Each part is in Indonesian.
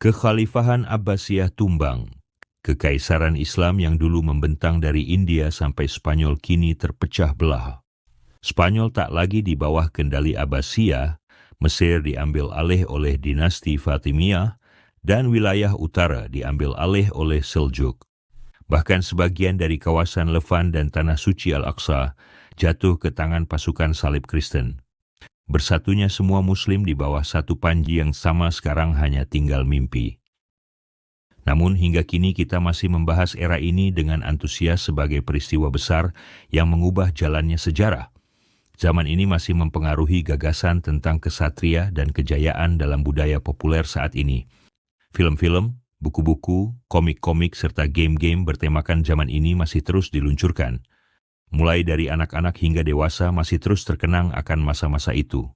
Kekhalifahan Abbasiyah tumbang. Kekaisaran Islam yang dulu membentang dari India sampai Spanyol kini terpecah belah. Spanyol tak lagi di bawah kendali Abbasiyah, Mesir diambil alih oleh dinasti Fatimiyah, dan wilayah utara diambil alih oleh Seljuk. Bahkan sebagian dari kawasan Levant dan Tanah Suci Al-Aqsa jatuh ke tangan pasukan salib Kristen. Bersatunya semua Muslim di bawah satu panji yang sama sekarang hanya tinggal mimpi. Namun hingga kini kita masih membahas era ini dengan antusias sebagai peristiwa besar yang mengubah jalannya sejarah. Zaman ini masih mempengaruhi gagasan tentang kesatria dan kejayaan dalam budaya populer saat ini. Film-film, buku-buku, komik-komik, serta game-game bertemakan zaman ini masih terus diluncurkan. Mulai dari anak-anak hingga dewasa masih terus terkenang akan masa-masa itu.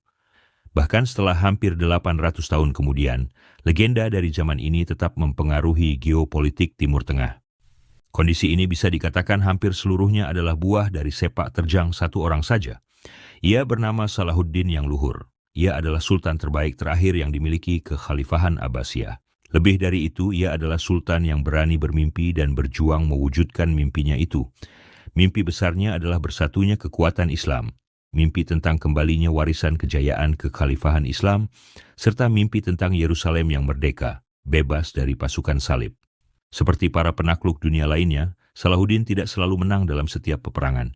Bahkan setelah hampir 800 tahun kemudian, legenda dari zaman ini tetap mempengaruhi geopolitik Timur Tengah. Kondisi ini bisa dikatakan hampir seluruhnya adalah buah dari sepak terjang satu orang saja. Ia bernama Salahuddin yang luhur. Ia adalah sultan terbaik terakhir yang dimiliki Kekhalifahan Abbasiyah. Lebih dari itu, ia adalah sultan yang berani bermimpi dan berjuang mewujudkan mimpinya itu. Mimpi besarnya adalah bersatunya kekuatan Islam, mimpi tentang kembalinya warisan kejayaan kekhalifahan Islam, serta mimpi tentang Yerusalem yang merdeka, bebas dari pasukan salib. Seperti para penakluk dunia lainnya, Salahuddin tidak selalu menang dalam setiap peperangan.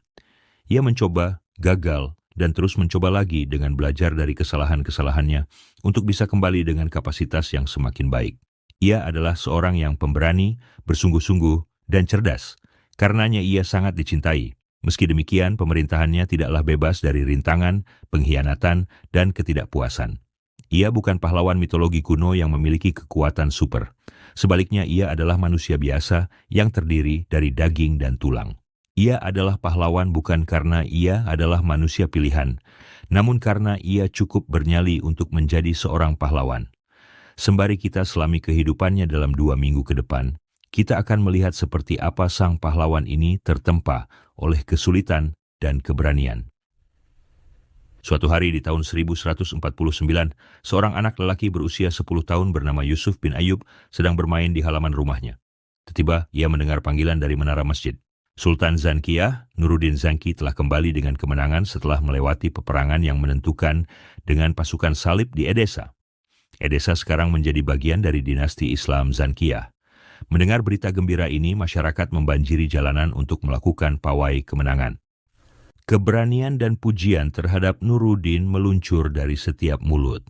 Ia mencoba, gagal, dan terus mencoba lagi dengan belajar dari kesalahan-kesalahannya untuk bisa kembali dengan kapasitas yang semakin baik. Ia adalah seorang yang pemberani, bersungguh-sungguh, dan cerdas. Karenanya ia sangat dicintai. Meski demikian, pemerintahannya tidaklah bebas dari rintangan, pengkhianatan, dan ketidakpuasan. Ia bukan pahlawan mitologi kuno yang memiliki kekuatan super. Sebaliknya, ia adalah manusia biasa yang terdiri dari daging dan tulang. Ia adalah pahlawan bukan karena ia adalah manusia pilihan, namun karena ia cukup bernyali untuk menjadi seorang pahlawan. Sembari kita selami kehidupannya dalam 2 minggu ke depan, kita akan melihat seperti apa sang pahlawan ini tertempa oleh kesulitan dan keberanian. Suatu hari di tahun 1149, seorang anak lelaki berusia 10 tahun bernama Yusuf bin Ayyub sedang bermain di halaman rumahnya. Tiba-tiba ia mendengar panggilan dari menara masjid. Sultan Zankiyah, Nuruddin Zanki telah kembali dengan kemenangan setelah melewati peperangan yang menentukan dengan pasukan salib di Edessa. Edessa sekarang menjadi bagian dari dinasti Islam Zankiyah. Mendengar berita gembira ini, masyarakat membanjiri jalanan untuk melakukan pawai kemenangan. Keberanian dan pujian terhadap Nuruddin meluncur dari setiap mulut.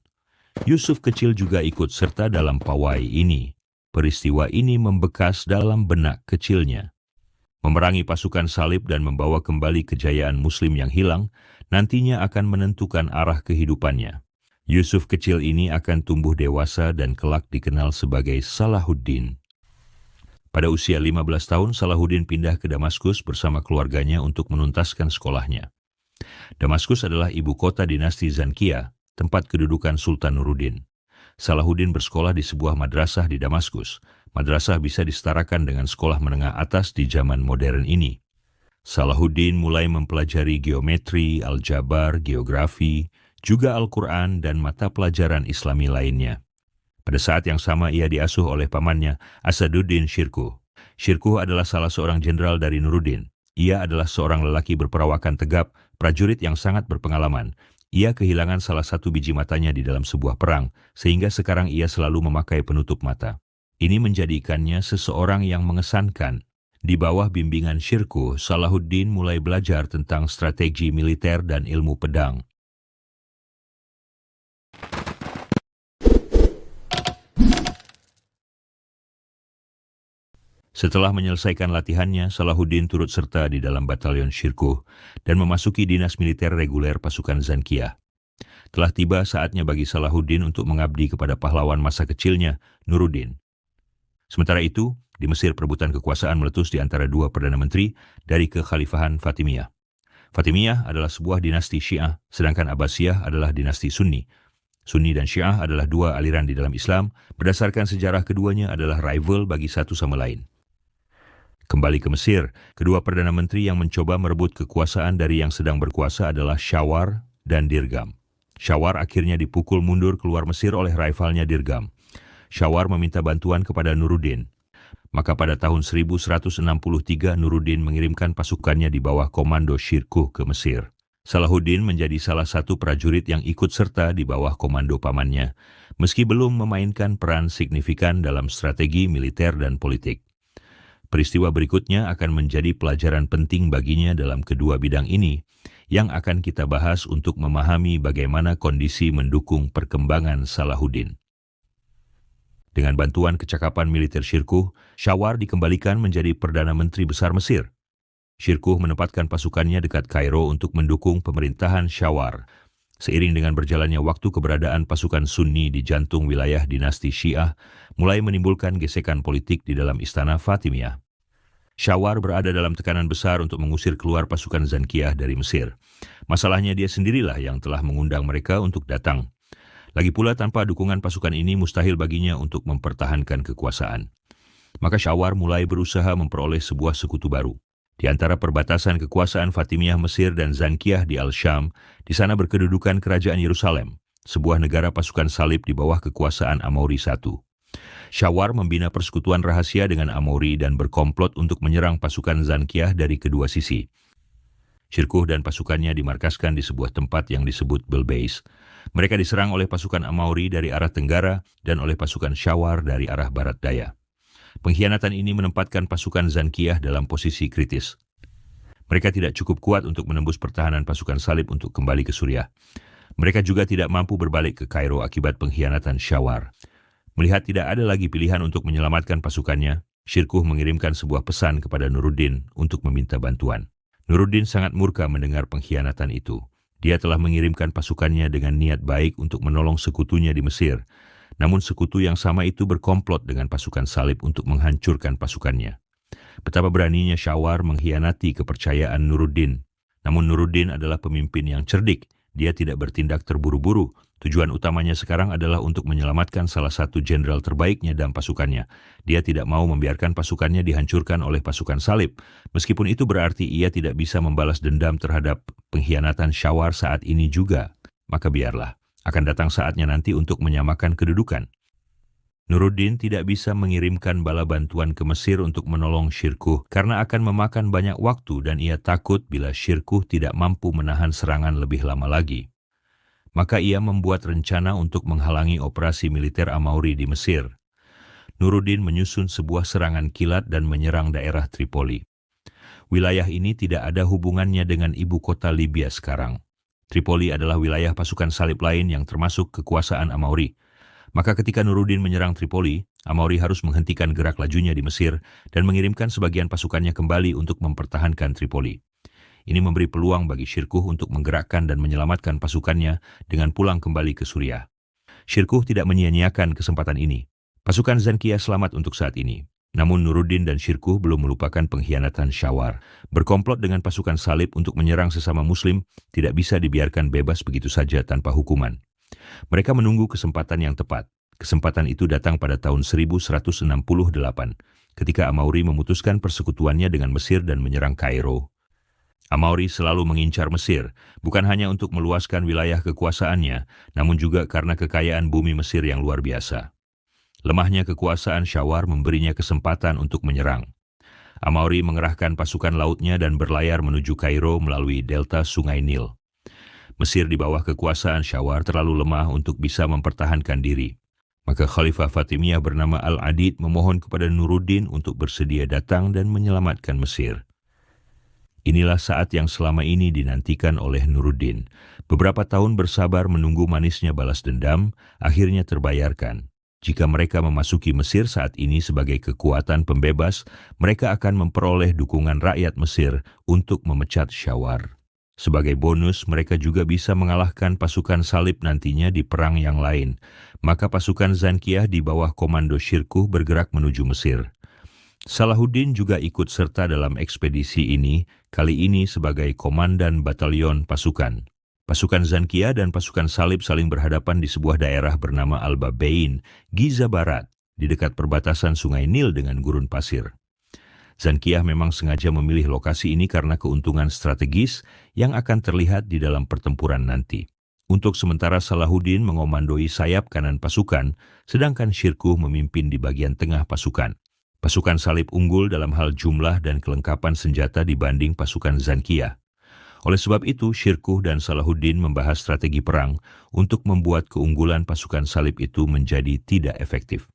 Yusuf kecil juga ikut serta dalam pawai ini. Peristiwa ini membekas dalam benak kecilnya. Memerangi pasukan salib dan membawa kembali kejayaan Muslim yang hilang, nantinya akan menentukan arah kehidupannya. Yusuf kecil ini akan tumbuh dewasa dan kelak dikenal sebagai Salahuddin. Pada usia 15 tahun, Salahuddin pindah ke Damaskus bersama keluarganya untuk menuntaskan sekolahnya. Damaskus adalah ibu kota dinasti Zankiyah, tempat kedudukan Sultan Nuruddin. Salahuddin bersekolah di sebuah madrasah di Damaskus. Madrasah bisa disetarakan dengan sekolah menengah atas di zaman modern ini. Salahuddin mulai mempelajari geometri, aljabar, geografi, juga Al-Quran dan mata pelajaran Islami lainnya. Pada saat yang sama ia diasuh oleh pamannya, Asaduddin Shirkuh. Shirkuh adalah salah seorang jenderal dari Nuruddin. Ia adalah seorang lelaki berperawakan tegap, prajurit yang sangat berpengalaman. Ia kehilangan salah satu biji matanya di dalam sebuah perang, sehingga sekarang ia selalu memakai penutup mata. Ini menjadikannya seseorang yang mengesankan. Di bawah bimbingan Shirkuh, Salahuddin mulai belajar tentang strategi militer dan ilmu pedang. Setelah menyelesaikan latihannya, Salahuddin turut serta di dalam batalion Shirkuh dan memasuki dinas militer reguler pasukan Zankiyah. Telah tiba saatnya bagi Salahuddin untuk mengabdi kepada pahlawan masa kecilnya, Nuruddin. Sementara itu, di Mesir perebutan kekuasaan meletus di antara dua perdana menteri dari kekhalifahan Fatimiyah. Fatimiyah adalah sebuah dinasti Syiah, sedangkan Abbasiyah adalah dinasti Sunni. Sunni dan Syiah adalah dua aliran di dalam Islam, berdasarkan sejarah keduanya adalah rival bagi satu sama lain. Kembali ke Mesir, kedua Perdana Menteri yang mencoba merebut kekuasaan dari yang sedang berkuasa adalah Shawar dan Dirgham. Shawar akhirnya dipukul mundur keluar Mesir oleh rivalnya Dirgham. Syawar meminta bantuan kepada Nuruddin. Maka pada tahun 1163 Nuruddin mengirimkan pasukannya di bawah komando Shirkuh ke Mesir. Salahuddin menjadi salah satu prajurit yang ikut serta di bawah komando pamannya, meski belum memainkan peran signifikan dalam strategi militer dan politik. Peristiwa berikutnya akan menjadi pelajaran penting baginya dalam kedua bidang ini, yang akan kita bahas untuk memahami bagaimana kondisi mendukung perkembangan Salahuddin. Dengan bantuan kecakapan militer Shirkuh, Syawar dikembalikan menjadi Perdana Menteri Besar Mesir. Shirkuh menempatkan pasukannya dekat Kairo untuk mendukung pemerintahan Syawar. Seiring dengan berjalannya waktu, keberadaan pasukan Sunni di jantung wilayah dinasti Syiah mulai menimbulkan gesekan politik di dalam istana Fatimiyah. Syawar berada dalam tekanan besar untuk mengusir keluar pasukan Zankiyah dari Mesir. Masalahnya dia sendirilah yang telah mengundang mereka untuk datang. Lagi pula tanpa dukungan pasukan ini mustahil baginya untuk mempertahankan kekuasaan. Maka Syawar mulai berusaha memperoleh sebuah sekutu baru. Di antara perbatasan kekuasaan Fatimiyah Mesir dan Zankiyah di Al-Syam, di sana berkedudukan kerajaan Yerusalem, sebuah negara pasukan salib di bawah kekuasaan Amauri I. Syawar membina persekutuan rahasia dengan Amauri dan berkomplot untuk menyerang pasukan Zankiyah dari kedua sisi. Shirkuh dan pasukannya dimarkaskan di sebuah tempat yang disebut Belbeis. Mereka diserang oleh pasukan Amauri dari arah tenggara dan oleh pasukan Syawar dari arah barat daya. Pengkhianatan ini menempatkan pasukan Zankiyah dalam posisi kritis. Mereka tidak cukup kuat untuk menembus pertahanan pasukan salib untuk kembali ke Suriah. Mereka juga tidak mampu berbalik ke Kairo akibat pengkhianatan Syawar. Melihat tidak ada lagi pilihan untuk menyelamatkan pasukannya, Shirkuh mengirimkan sebuah pesan kepada Nuruddin untuk meminta bantuan. Nuruddin sangat murka mendengar pengkhianatan itu. Dia telah mengirimkan pasukannya dengan niat baik untuk menolong sekutunya di Mesir. Namun sekutu yang sama itu berkomplot dengan pasukan salib untuk menghancurkan pasukannya. Betapa beraninya Syawar mengkhianati kepercayaan Nuruddin. Namun Nuruddin adalah pemimpin yang cerdik. Dia tidak bertindak terburu-buru. Tujuan utamanya sekarang adalah untuk menyelamatkan salah satu jenderal terbaiknya dan pasukannya. Dia tidak mau membiarkan pasukannya dihancurkan oleh pasukan salib. Meskipun itu berarti ia tidak bisa membalas dendam terhadap pengkhianatan Syawar saat ini juga. Maka biarlah. Akan datang saatnya nanti untuk menyamakan kedudukan. Nuruddin tidak bisa mengirimkan bala bantuan ke Mesir untuk menolong Shirkuh karena akan memakan banyak waktu dan ia takut bila Shirkuh tidak mampu menahan serangan lebih lama lagi. Maka ia membuat rencana untuk menghalangi operasi militer Amauri di Mesir. Nuruddin menyusun sebuah serangan kilat dan menyerang daerah Tripoli. Wilayah ini tidak ada hubungannya dengan ibu kota Libya sekarang. Tripoli adalah wilayah pasukan salib lain yang termasuk kekuasaan Amauri. Maka ketika Nuruddin menyerang Tripoli, Amauri harus menghentikan gerak lajunya di Mesir dan mengirimkan sebagian pasukannya kembali untuk mempertahankan Tripoli. Ini memberi peluang bagi Shirkuh untuk menggerakkan dan menyelamatkan pasukannya dengan pulang kembali ke Suriah. Shirkuh tidak menyia-nyiakan kesempatan ini. Pasukan Zankiyah selamat untuk saat ini. Namun Nuruddin dan Shirkuh belum melupakan pengkhianatan Syawar. Berkomplot dengan pasukan salib untuk menyerang sesama muslim tidak bisa dibiarkan bebas begitu saja tanpa hukuman. Mereka menunggu kesempatan yang tepat. Kesempatan itu datang pada tahun 1168, ketika Amauri memutuskan persekutuannya dengan Mesir dan menyerang Kairo. Amauri selalu mengincar Mesir, bukan hanya untuk meluaskan wilayah kekuasaannya, namun juga karena kekayaan bumi Mesir yang luar biasa. Lemahnya kekuasaan Syawar memberinya kesempatan untuk menyerang. Amauri mengerahkan pasukan lautnya dan berlayar menuju Kairo melalui delta Sungai Nil. Mesir di bawah kekuasaan Syawar terlalu lemah untuk bisa mempertahankan diri. Maka Khalifah Fatimiyah bernama Al-Adid memohon kepada Nuruddin untuk bersedia datang dan menyelamatkan Mesir. Inilah saat yang selama ini dinantikan oleh Nuruddin. Beberapa tahun bersabar menunggu manisnya balas dendam, akhirnya terbayarkan. Jika mereka memasuki Mesir saat ini sebagai kekuatan pembebas, mereka akan memperoleh dukungan rakyat Mesir untuk memecat Syawar. Sebagai bonus, mereka juga bisa mengalahkan pasukan salib nantinya di perang yang lain. Maka pasukan Zankiyah di bawah komando Shirkuh bergerak menuju Mesir. Salahuddin juga ikut serta dalam ekspedisi ini, kali ini sebagai komandan batalion pasukan. Pasukan Zankiyah dan pasukan salib saling berhadapan di sebuah daerah bernama Al-Babain, Giza Barat, di dekat perbatasan Sungai Nil dengan gurun pasir. Zankiyah memang sengaja memilih lokasi ini karena keuntungan strategis yang akan terlihat di dalam pertempuran nanti. Untuk sementara Salahuddin mengomandoi sayap kanan pasukan, sedangkan Shirkuh memimpin di bagian tengah pasukan. Pasukan Salib unggul dalam hal jumlah dan kelengkapan senjata dibanding pasukan Zankiyah. Oleh sebab itu, Shirkuh dan Salahuddin membahas strategi perang untuk membuat keunggulan pasukan Salib itu menjadi tidak efektif.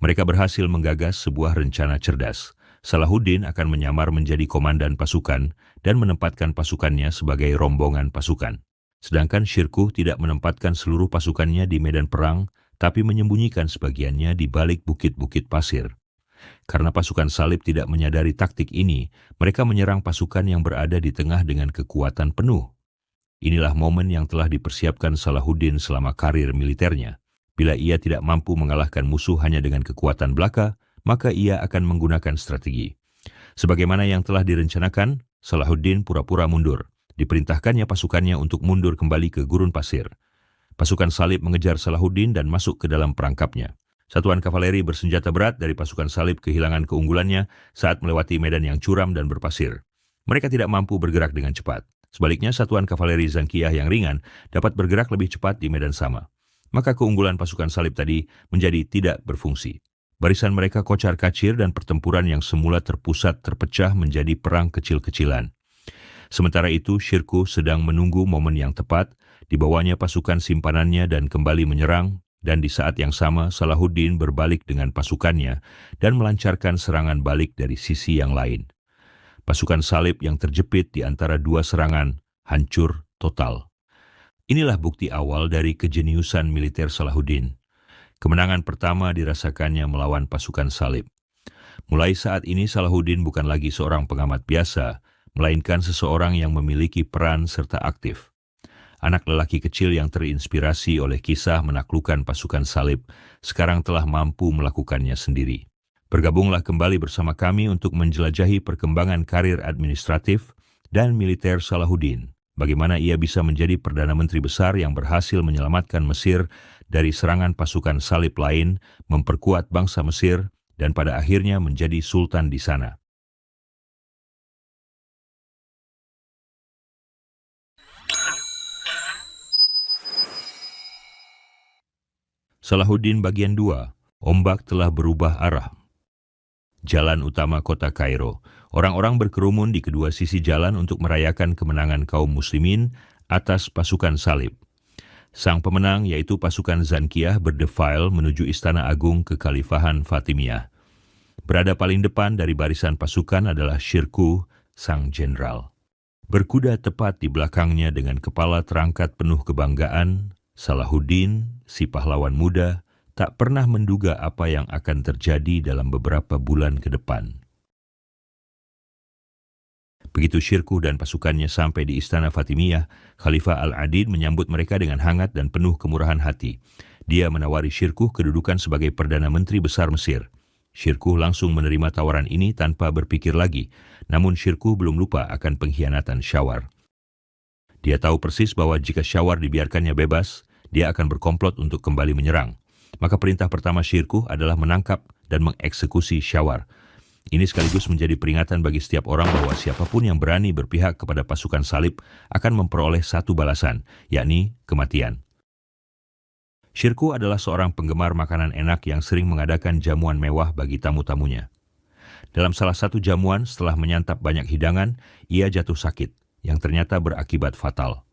Mereka berhasil menggagas sebuah rencana cerdas. Salahuddin akan menyamar menjadi komandan pasukan dan menempatkan pasukannya sebagai rombongan pasukan. Sedangkan Shirkuh tidak menempatkan seluruh pasukannya di medan perang, tapi menyembunyikan sebagiannya di balik bukit-bukit pasir. Karena pasukan Salib tidak menyadari taktik ini, mereka menyerang pasukan yang berada di tengah dengan kekuatan penuh. Inilah momen yang telah dipersiapkan Salahuddin selama karir militernya. Bila ia tidak mampu mengalahkan musuh hanya dengan kekuatan belaka, maka ia akan menggunakan strategi. Sebagaimana yang telah direncanakan, Salahuddin pura-pura mundur. Diperintahkannya pasukannya untuk mundur kembali ke gurun pasir. Pasukan Salib mengejar Salahuddin dan masuk ke dalam perangkapnya. Satuan kavaleri bersenjata berat dari pasukan Salib kehilangan keunggulannya saat melewati medan yang curam dan berpasir. Mereka tidak mampu bergerak dengan cepat. Sebaliknya, satuan kavaleri Zankiyah yang ringan dapat bergerak lebih cepat di medan sama. Maka keunggulan pasukan Salib tadi menjadi tidak berfungsi. Barisan mereka kocar-kacir dan pertempuran yang semula terpusat terpecah menjadi perang kecil-kecilan. Sementara itu, Shirkuh sedang menunggu momen yang tepat, dibawanya pasukan simpanannya dan kembali menyerang, dan di saat yang sama Salahuddin berbalik dengan pasukannya dan melancarkan serangan balik dari sisi yang lain. Pasukan Salib yang terjepit di antara dua serangan hancur total. Inilah bukti awal dari kejeniusan militer Salahuddin. Kemenangan pertama dirasakannya melawan pasukan Salib. Mulai saat ini Salahuddin bukan lagi seorang pengamat biasa, melainkan seseorang yang memiliki peran serta aktif. Anak lelaki kecil yang terinspirasi oleh kisah menaklukkan pasukan Salib sekarang telah mampu melakukannya sendiri. Bergabunglah kembali bersama kami untuk menjelajahi perkembangan karir administratif dan militer Salahuddin. Bagaimana ia bisa menjadi Perdana Menteri besar yang berhasil menyelamatkan Mesir dari serangan pasukan Salib lain, memperkuat bangsa Mesir, dan pada akhirnya menjadi sultan di sana. Salahuddin bagian 2, ombak telah berubah arah. Jalan utama kota Kairo. Orang-orang berkerumun di kedua sisi jalan untuk merayakan kemenangan kaum muslimin atas pasukan Salib. Sang pemenang yaitu pasukan Zankiyah berdefile menuju Istana Agung Kekhalifahan Fatimiyah. Berada paling depan dari barisan pasukan adalah Shirkuh, sang jenderal. Berkuda tepat di belakangnya dengan kepala terangkat penuh kebanggaan, Salahuddin, si pahlawan muda, tak pernah menduga apa yang akan terjadi dalam beberapa bulan ke depan. Begitu Shirkuh dan pasukannya sampai di Istana Fatimiyah, Khalifah Al-Adid menyambut mereka dengan hangat dan penuh kemurahan hati. Dia menawari Shirkuh kedudukan sebagai Perdana Menteri Besar Mesir. Shirkuh langsung menerima tawaran ini tanpa berpikir lagi, namun Shirkuh belum lupa akan pengkhianatan Syawar. Dia tahu persis bahwa jika Syawar dibiarkannya bebas, dia akan berkomplot untuk kembali menyerang. Maka perintah pertama Shirkuh adalah menangkap dan mengeksekusi Syawar. Ini sekaligus menjadi peringatan bagi setiap orang bahwa siapapun yang berani berpihak kepada pasukan Salib akan memperoleh satu balasan, yakni kematian. Shirkuh adalah seorang penggemar makanan enak yang sering mengadakan jamuan mewah bagi tamu-tamunya. Dalam salah satu jamuan, setelah menyantap banyak hidangan, ia jatuh sakit, yang ternyata berakibat fatal.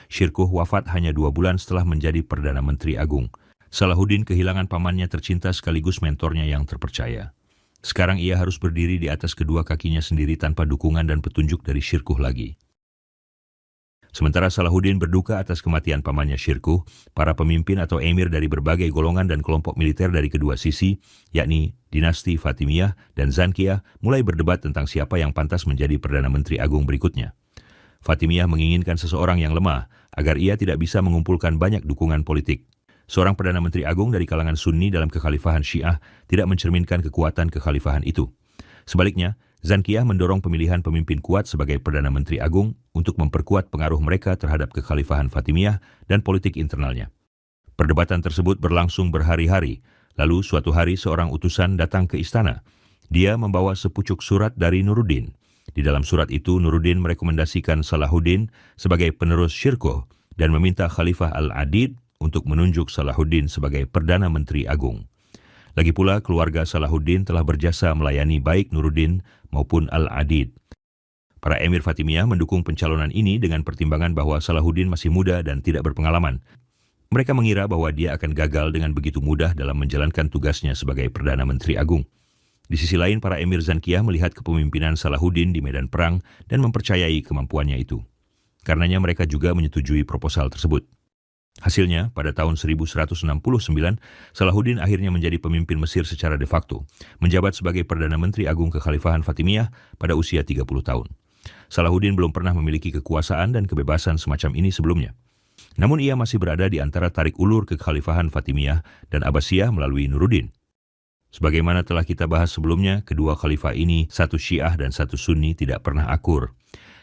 Shirkuh wafat hanya 2 bulan setelah menjadi Perdana Menteri Agung. Salahuddin kehilangan pamannya tercinta sekaligus mentornya yang terpercaya. Sekarang ia harus berdiri di atas kedua kakinya sendiri tanpa dukungan dan petunjuk dari Shirkuh lagi. Sementara Salahuddin berduka atas kematian pamannya Shirkuh, para pemimpin atau emir dari berbagai golongan dan kelompok militer dari kedua sisi, yakni dinasti Fatimiyah dan Zankiyah, mulai berdebat tentang siapa yang pantas menjadi Perdana Menteri Agung berikutnya. Fatimiyah menginginkan seseorang yang lemah, agar ia tidak bisa mengumpulkan banyak dukungan politik. Seorang Perdana Menteri Agung dari kalangan Sunni dalam kekhalifahan Syiah tidak mencerminkan kekuatan kekhalifahan itu. Sebaliknya, Zankiyah mendorong pemilihan pemimpin kuat sebagai Perdana Menteri Agung untuk memperkuat pengaruh mereka terhadap kekhalifahan Fatimiyah dan politik internalnya. Perdebatan tersebut berlangsung berhari-hari, lalu suatu hari seorang utusan datang ke istana. Dia membawa sepucuk surat dari Nuruddin. Di dalam surat itu, Nuruddin merekomendasikan Salahuddin sebagai penerus Shirkuh, dan meminta Khalifah Al-Adid untuk menunjuk Salahuddin sebagai Perdana Menteri Agung. Lagi pula, keluarga Salahuddin telah berjasa melayani baik Nuruddin maupun Al-Adid. Para Emir Fatimiyah mendukung pencalonan ini dengan pertimbangan bahwa Salahuddin masih muda dan tidak berpengalaman. Mereka mengira bahwa dia akan gagal dengan begitu mudah dalam menjalankan tugasnya sebagai Perdana Menteri Agung. Di sisi lain, para Emir Zankiyah melihat kepemimpinan Salahuddin di medan perang dan mempercayai kemampuannya itu. Karenanya mereka juga menyetujui proposal tersebut. Hasilnya, pada tahun 1169, Salahuddin akhirnya menjadi pemimpin Mesir secara de facto, menjabat sebagai Perdana Menteri Agung Kekhalifahan Fatimiyah pada usia 30 tahun. Salahuddin belum pernah memiliki kekuasaan dan kebebasan semacam ini sebelumnya. Namun ia masih berada di antara tarik ulur Kekhalifahan Fatimiyah dan Abbasiyah melalui Nuruddin. Sebagaimana telah kita bahas sebelumnya, kedua khalifah ini, satu Syiah dan satu Sunni, tidak pernah akur.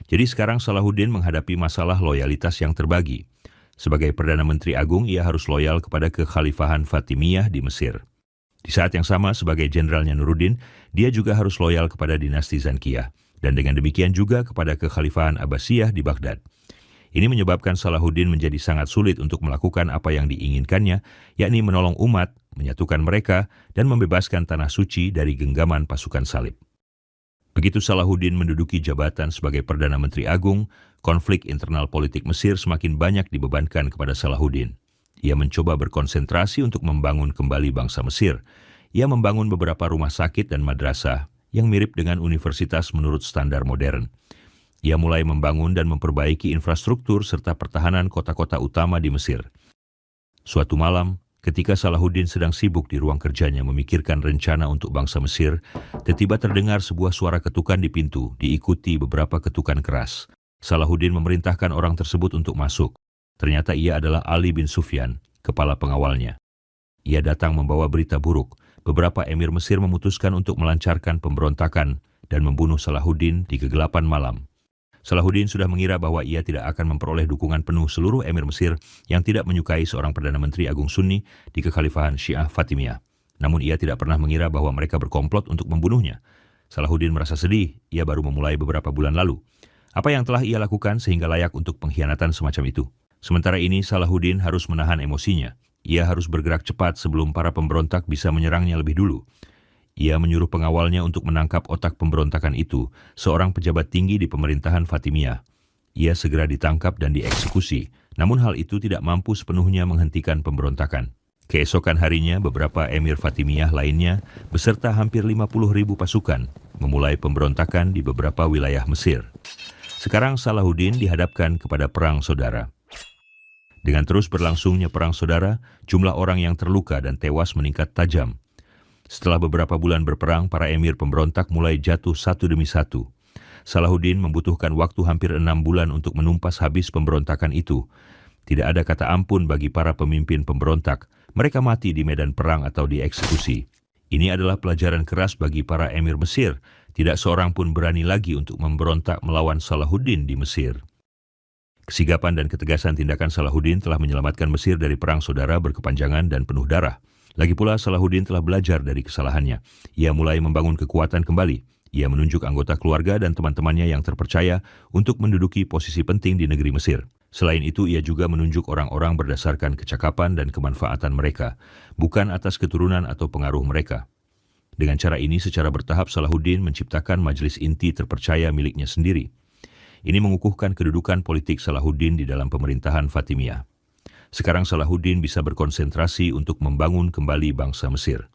Jadi sekarang Salahuddin menghadapi masalah loyalitas yang terbagi. Sebagai Perdana Menteri Agung, ia harus loyal kepada Kekhalifahan Fatimiyah di Mesir. Di saat yang sama, sebagai jenderalnya Nuruddin, dia juga harus loyal kepada dinasti Zankiyah, dan dengan demikian juga kepada Kekhalifahan Abbasiyah di Baghdad. Ini menyebabkan Salahuddin menjadi sangat sulit untuk melakukan apa yang diinginkannya, yakni menolong umat, menyatukan mereka, dan membebaskan tanah suci dari genggaman pasukan salib. Begitu Salahuddin menduduki jabatan sebagai Perdana Menteri Agung, konflik internal politik Mesir semakin banyak dibebankan kepada Salahuddin. Ia mencoba berkonsentrasi untuk membangun kembali bangsa Mesir. Ia membangun beberapa rumah sakit dan madrasah yang mirip dengan universitas menurut standar modern. Ia mulai membangun dan memperbaiki infrastruktur serta pertahanan kota-kota utama di Mesir. Suatu malam, ketika Salahuddin sedang sibuk di ruang kerjanya memikirkan rencana untuk bangsa Mesir, tiba-tiba terdengar sebuah suara ketukan di pintu, diikuti beberapa ketukan keras. Salahuddin memerintahkan orang tersebut untuk masuk. Ternyata ia adalah Ali bin Sufyan, kepala pengawalnya. Ia datang membawa berita buruk. Beberapa emir Mesir memutuskan untuk melancarkan pemberontakan dan membunuh Salahuddin di kegelapan malam. Salahuddin sudah mengira bahwa ia tidak akan memperoleh dukungan penuh seluruh emir Mesir yang tidak menyukai seorang Perdana Menteri Agung Sunni di Kekhalifahan Syiah Fatimiyah. Namun ia tidak pernah mengira bahwa mereka berkomplot untuk membunuhnya. Salahuddin merasa sedih, ia baru memulai beberapa bulan lalu. Apa yang telah ia lakukan sehingga layak untuk pengkhianatan semacam itu? Sementara ini Salahuddin harus menahan emosinya. Ia harus bergerak cepat sebelum para pemberontak bisa menyerangnya lebih dulu. Ia menyuruh pengawalnya untuk menangkap otak pemberontakan itu, seorang pejabat tinggi di pemerintahan Fatimiyah. Ia segera ditangkap dan dieksekusi, namun hal itu tidak mampu sepenuhnya menghentikan pemberontakan. Keesokan harinya, beberapa emir Fatimiyah lainnya, beserta hampir 50.000 pasukan, memulai pemberontakan di beberapa wilayah Mesir. Sekarang Salahuddin dihadapkan kepada perang saudara. Dengan terus berlangsungnya perang saudara, jumlah orang yang terluka dan tewas meningkat tajam. Setelah beberapa bulan berperang, para emir pemberontak mulai jatuh satu demi satu. Salahuddin membutuhkan waktu hampir 6 bulan untuk menumpas habis pemberontakan itu. Tidak ada kata ampun bagi para pemimpin pemberontak. Mereka mati di medan perang atau dieksekusi. Ini adalah pelajaran keras bagi para emir Mesir. Tidak seorang pun berani lagi untuk memberontak melawan Salahuddin di Mesir. Kesigapan dan ketegasan tindakan Salahuddin telah menyelamatkan Mesir dari perang saudara berkepanjangan dan penuh darah. Lagi pula Salahuddin telah belajar dari kesalahannya. Ia mulai membangun kekuatan kembali. Ia menunjuk anggota keluarga dan teman-temannya yang terpercaya untuk menduduki posisi penting di negeri Mesir. Selain itu, ia juga menunjuk orang-orang berdasarkan kecakapan dan kemanfaatan mereka, bukan atas keturunan atau pengaruh mereka. Dengan cara ini, secara bertahap Salahuddin menciptakan majelis inti terpercaya miliknya sendiri. Ini mengukuhkan kedudukan politik Salahuddin di dalam pemerintahan Fatimiyah. Sekarang Salahuddin bisa berkonsentrasi untuk membangun kembali bangsa Mesir.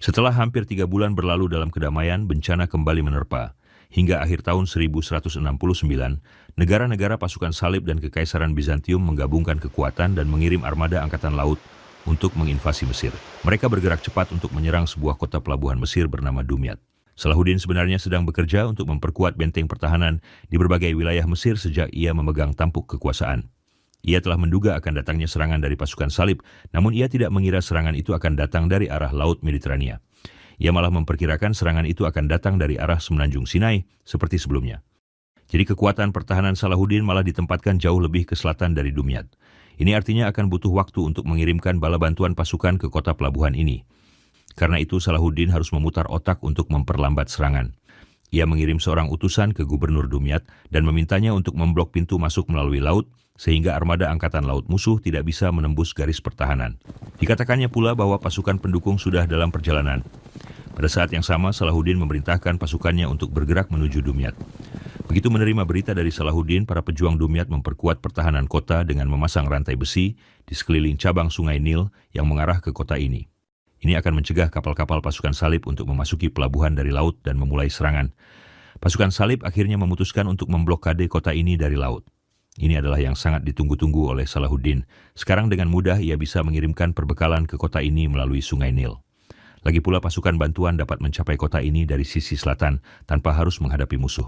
Setelah hampir 3 bulan berlalu dalam kedamaian, bencana kembali menerpa. Hingga akhir tahun 1169, negara-negara pasukan salib dan Kekaisaran Bizantium menggabungkan kekuatan dan mengirim armada angkatan laut untuk menginvasi Mesir. Mereka bergerak cepat untuk menyerang sebuah kota pelabuhan Mesir bernama Dumyat. Salahuddin sebenarnya sedang bekerja untuk memperkuat benteng pertahanan di berbagai wilayah Mesir sejak ia memegang tampuk kekuasaan. Ia telah menduga akan datangnya serangan dari pasukan salib, namun ia tidak mengira serangan itu akan datang dari arah Laut Mediterania. Ia malah memperkirakan serangan itu akan datang dari arah Semenanjung Sinai, seperti sebelumnya. Jadi kekuatan pertahanan Salahuddin malah ditempatkan jauh lebih ke selatan dari Dumyat. Ini artinya akan butuh waktu untuk mengirimkan bala bantuan pasukan ke kota pelabuhan ini. Karena itu Salahuddin harus memutar otak untuk memperlambat serangan. Ia mengirim seorang utusan ke gubernur Dumyat dan memintanya untuk memblok pintu masuk melalui laut sehingga armada angkatan laut musuh tidak bisa menembus garis pertahanan. Dikatakannya pula bahwa pasukan pendukung sudah dalam perjalanan. Pada saat yang sama, Salahuddin memerintahkan pasukannya untuk bergerak menuju Dumyat. Begitu menerima berita dari Salahuddin, para pejuang Dumyat memperkuat pertahanan kota dengan memasang rantai besi di sekeliling cabang sungai Nil yang mengarah ke kota ini. Ini akan mencegah kapal-kapal pasukan salib untuk memasuki pelabuhan dari laut dan memulai serangan. Pasukan salib akhirnya memutuskan untuk memblokade kota ini dari laut. Ini adalah yang sangat ditunggu-tunggu oleh Salahuddin. Sekarang dengan mudah ia bisa mengirimkan perbekalan ke kota ini melalui sungai Nil. Lagi pula pasukan bantuan dapat mencapai kota ini dari sisi selatan tanpa harus menghadapi musuh.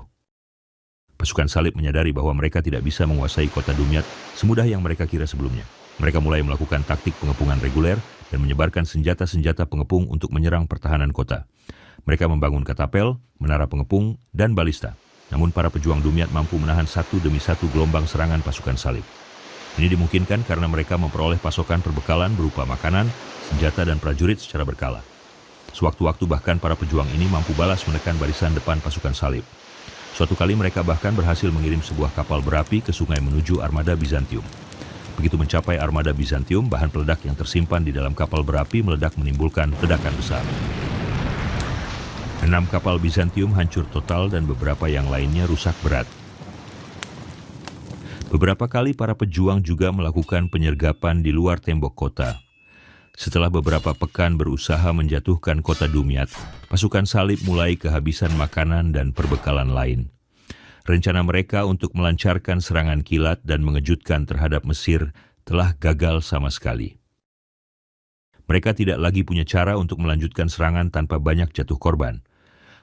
Pasukan salib menyadari bahwa mereka tidak bisa menguasai kota Dumyat semudah yang mereka kira sebelumnya. Mereka mulai melakukan taktik pengepungan reguler dan menyebarkan senjata-senjata pengepung untuk menyerang pertahanan kota. Mereka membangun katapel, menara pengepung, dan balista. Namun para pejuang Dumyat mampu menahan satu demi satu gelombang serangan pasukan salib. Ini dimungkinkan karena mereka memperoleh pasokan perbekalan berupa makanan, senjata, dan prajurit secara berkala. Sewaktu-waktu bahkan para pejuang ini mampu balas menekan barisan depan pasukan salib. Suatu kali mereka bahkan berhasil mengirim sebuah kapal berapi ke sungai menuju armada Bizantium. Begitu mencapai armada Bizantium, bahan peledak yang tersimpan di dalam kapal berapi meledak menimbulkan ledakan besar. 6 kapal Bizantium hancur total dan beberapa yang lainnya rusak berat. Beberapa kali para pejuang juga melakukan penyergapan di luar tembok kota. Setelah beberapa pekan berusaha menjatuhkan kota Dumyat, pasukan salib mulai kehabisan makanan dan perbekalan lain. Rencana mereka untuk melancarkan serangan kilat dan mengejutkan terhadap Mesir telah gagal sama sekali. Mereka tidak lagi punya cara untuk melanjutkan serangan tanpa banyak jatuh korban.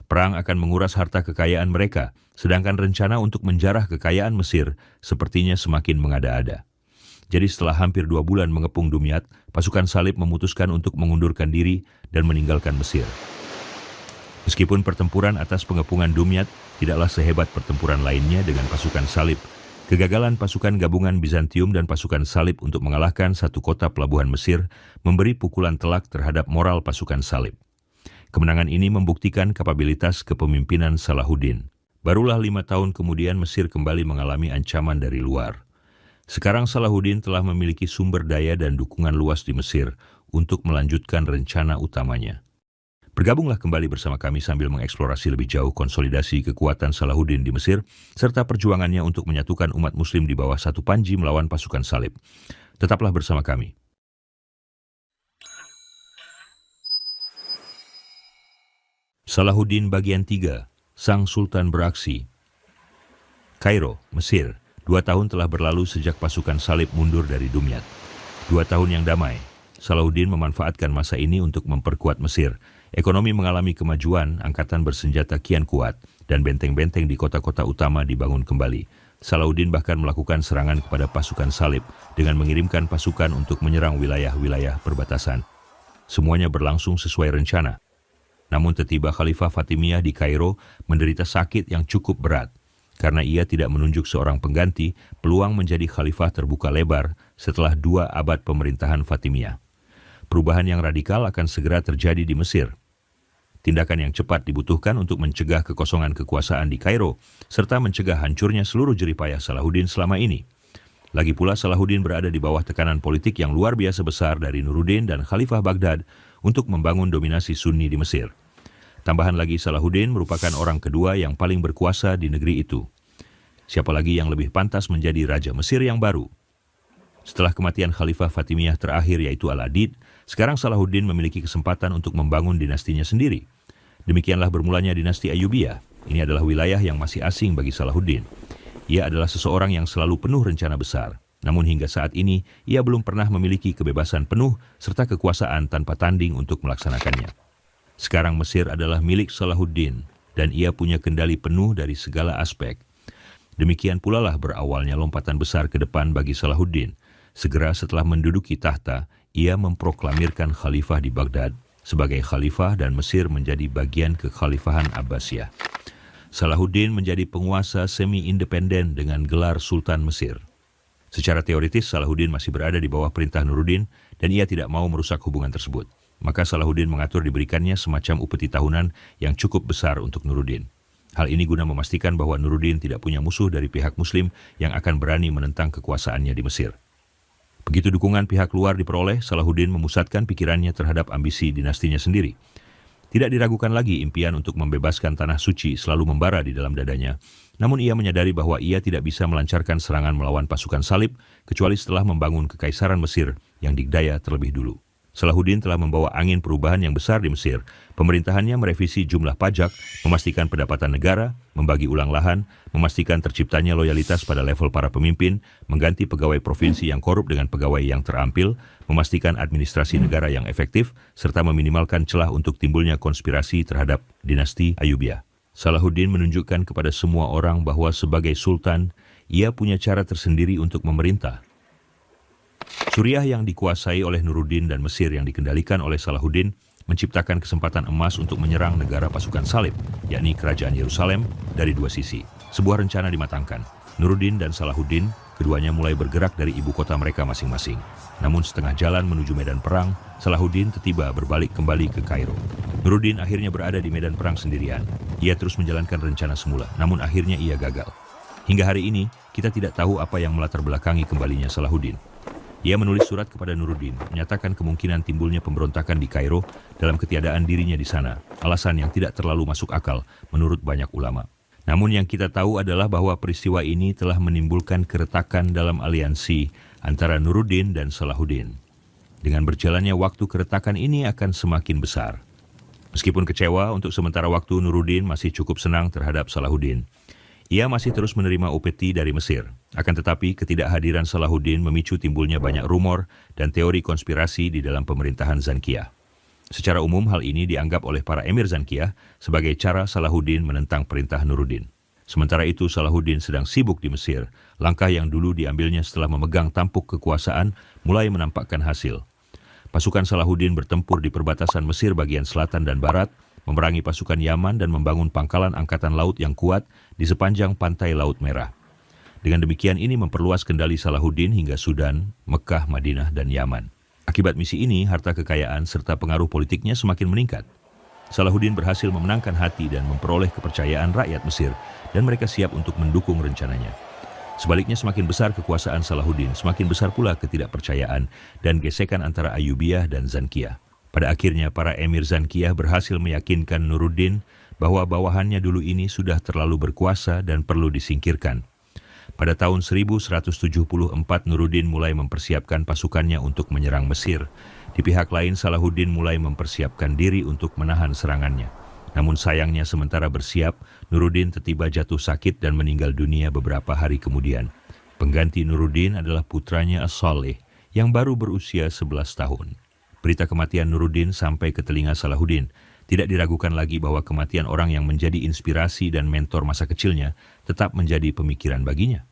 Perang akan menguras harta kekayaan mereka, sedangkan rencana untuk menjarah kekayaan Mesir sepertinya semakin mengada-ada. Jadi setelah hampir 2 bulan mengepung Dumyat, pasukan salib memutuskan untuk mengundurkan diri dan meninggalkan Mesir. Meskipun pertempuran atas pengepungan Dumyat tidaklah sehebat pertempuran lainnya dengan pasukan salib, kegagalan pasukan gabungan Bizantium dan pasukan salib untuk mengalahkan satu kota pelabuhan Mesir memberi pukulan telak terhadap moral pasukan salib. Kemenangan ini membuktikan kapabilitas kepemimpinan Salahuddin. Barulah 5 tahun kemudian Mesir kembali mengalami ancaman dari luar. Sekarang Salahuddin telah memiliki sumber daya dan dukungan luas di Mesir untuk melanjutkan rencana utamanya. Bergabunglah kembali bersama kami sambil mengeksplorasi lebih jauh konsolidasi kekuatan Salahuddin di Mesir, serta perjuangannya untuk menyatukan umat muslim di bawah satu panji melawan pasukan salib. Tetaplah bersama kami. Salahuddin bagian 3, Sang Sultan beraksi. Kairo, Mesir. 2 tahun telah berlalu sejak pasukan salib mundur dari Dumyat. 2 tahun yang damai. Salahuddin memanfaatkan masa ini untuk memperkuat Mesir. Ekonomi mengalami kemajuan, angkatan bersenjata kian kuat, dan benteng-benteng di kota-kota utama dibangun kembali. Salahuddin bahkan melakukan serangan kepada pasukan salib dengan mengirimkan pasukan untuk menyerang wilayah-wilayah perbatasan. Semuanya berlangsung sesuai rencana. Namun tiba Khalifah Fatimiyah di Kairo menderita sakit yang cukup berat. Karena ia tidak menunjuk seorang pengganti, peluang menjadi khalifah terbuka lebar setelah 2 abad pemerintahan Fatimiyah. Perubahan yang radikal akan segera terjadi di Mesir. Tindakan yang cepat dibutuhkan untuk mencegah kekosongan kekuasaan di Kairo, serta mencegah hancurnya seluruh jeripayah Salahuddin selama ini. Lagi pula Salahuddin berada di bawah tekanan politik yang luar biasa besar dari Nuruddin dan Khalifah Baghdad untuk membangun dominasi Sunni di Mesir. Tambahan lagi, Salahuddin merupakan orang kedua yang paling berkuasa di negeri itu. Siapa lagi yang lebih pantas menjadi Raja Mesir yang baru? Setelah kematian Khalifah Fatimiyah terakhir yaitu Al-Adid, sekarang Salahuddin memiliki kesempatan untuk membangun dinastinya sendiri. Demikianlah bermulanya dinasti Ayyubiyah. Ini adalah wilayah yang masih asing bagi Salahuddin. Ia adalah seseorang yang selalu penuh rencana besar. Namun hingga saat ini, ia belum pernah memiliki kebebasan penuh serta kekuasaan tanpa tanding untuk melaksanakannya. Sekarang Mesir adalah milik Salahuddin dan ia punya kendali penuh dari segala aspek. Demikian pula lah berawalnya lompatan besar ke depan bagi Salahuddin. Segera setelah menduduki tahta, ia memproklamirkan khalifah di Baghdad sebagai khalifah dan Mesir menjadi bagian kekhalifahan Abbasiyah. Salahuddin menjadi penguasa semi-independen dengan gelar Sultan Mesir. Secara teoritis, Salahuddin masih berada di bawah perintah Nuruddin dan ia tidak mau merusak hubungan tersebut. Maka Salahuddin mengatur diberikannya semacam upeti tahunan yang cukup besar untuk Nuruddin. Hal ini guna memastikan bahwa Nuruddin tidak punya musuh dari pihak Muslim yang akan berani menentang kekuasaannya di Mesir. Begitu dukungan pihak luar diperoleh, Salahuddin memusatkan pikirannya terhadap ambisi dinastinya sendiri. Tidak diragukan lagi impian untuk membebaskan tanah suci selalu membara di dalam dadanya. Namun ia menyadari bahwa ia tidak bisa melancarkan serangan melawan pasukan salib kecuali setelah membangun kekaisaran Mesir yang dikdaya terlebih dulu. Salahuddin telah membawa angin perubahan yang besar di Mesir. Pemerintahannya merevisi jumlah pajak, memastikan pendapatan negara, membagi ulang lahan, memastikan terciptanya loyalitas pada level para pemimpin, mengganti pegawai provinsi yang korup dengan pegawai yang terampil, memastikan administrasi negara yang efektif, serta meminimalkan celah untuk timbulnya konspirasi terhadap dinasti Ayyubiyah. Salahuddin menunjukkan kepada semua orang bahwa sebagai sultan, ia punya cara tersendiri untuk memerintah. Suriah yang dikuasai oleh Nuruddin dan Mesir yang dikendalikan oleh Salahuddin menciptakan kesempatan emas untuk menyerang negara pasukan salib, yakni kerajaan Yerusalem, dari dua sisi. Sebuah rencana dimatangkan. Nuruddin dan Salahuddin, keduanya mulai bergerak dari ibu kota mereka masing-masing. Namun setengah jalan menuju medan perang, Salahuddin tiba berbalik kembali ke Kairo. Nuruddin akhirnya berada di medan perang sendirian. Ia terus menjalankan rencana semula, namun akhirnya ia gagal. Hingga hari ini, kita tidak tahu apa yang melatar belakangi kembalinya Salahuddin. Ia menulis surat kepada Nuruddin, menyatakan kemungkinan timbulnya pemberontakan di Kairo dalam ketiadaan dirinya di sana, alasan yang tidak terlalu masuk akal menurut banyak ulama. Namun yang kita tahu adalah bahwa peristiwa ini telah menimbulkan keretakan dalam aliansi antara Nuruddin dan Salahuddin. Dengan berjalannya waktu, keretakan ini akan semakin besar. Meskipun kecewa, untuk sementara waktu Nuruddin masih cukup senang terhadap Salahuddin. Ia masih terus menerima upeti dari Mesir. Akan tetapi, ketidakhadiran Salahuddin memicu timbulnya banyak rumor dan teori konspirasi di dalam pemerintahan Zankiyah. Secara umum, hal ini dianggap oleh para emir Zankiyah sebagai cara Salahuddin menentang perintah Nuruddin. Sementara itu, Salahuddin sedang sibuk di Mesir. Langkah yang dulu diambilnya setelah memegang tampuk kekuasaan mulai menampakkan hasil. Pasukan Salahuddin bertempur di perbatasan Mesir bagian selatan dan barat, memerangi pasukan Yaman dan membangun pangkalan angkatan laut yang kuat di sepanjang pantai Laut Merah. Dengan demikian ini memperluas kendali Salahuddin hingga Sudan, Mekah, Madinah, dan Yaman. Akibat misi ini, harta kekayaan serta pengaruh politiknya semakin meningkat. Salahuddin berhasil memenangkan hati dan memperoleh kepercayaan rakyat Mesir, dan mereka siap untuk mendukung rencananya. Sebaliknya, semakin besar kekuasaan Salahuddin, semakin besar pula ketidakpercayaan dan gesekan antara Ayyubiyah dan Zankiyah. Pada akhirnya, para emir Zankiyah berhasil meyakinkan Nuruddin bahwa bawahannya dulu ini sudah terlalu berkuasa dan perlu disingkirkan. Pada tahun 1174, Nuruddin mulai mempersiapkan pasukannya untuk menyerang Mesir. Di pihak lain, Salahuddin mulai mempersiapkan diri untuk menahan serangannya. Namun sayangnya, sementara bersiap, Nuruddin tiba-tiba jatuh sakit dan meninggal dunia beberapa hari kemudian. Pengganti Nuruddin adalah putranya As-Salih yang baru berusia 11 tahun. Berita kematian Nuruddin sampai ke telinga Salahuddin. Tidak diragukan lagi bahwa kematian orang yang menjadi inspirasi dan mentor masa kecilnya tetap menjadi pemikiran baginya.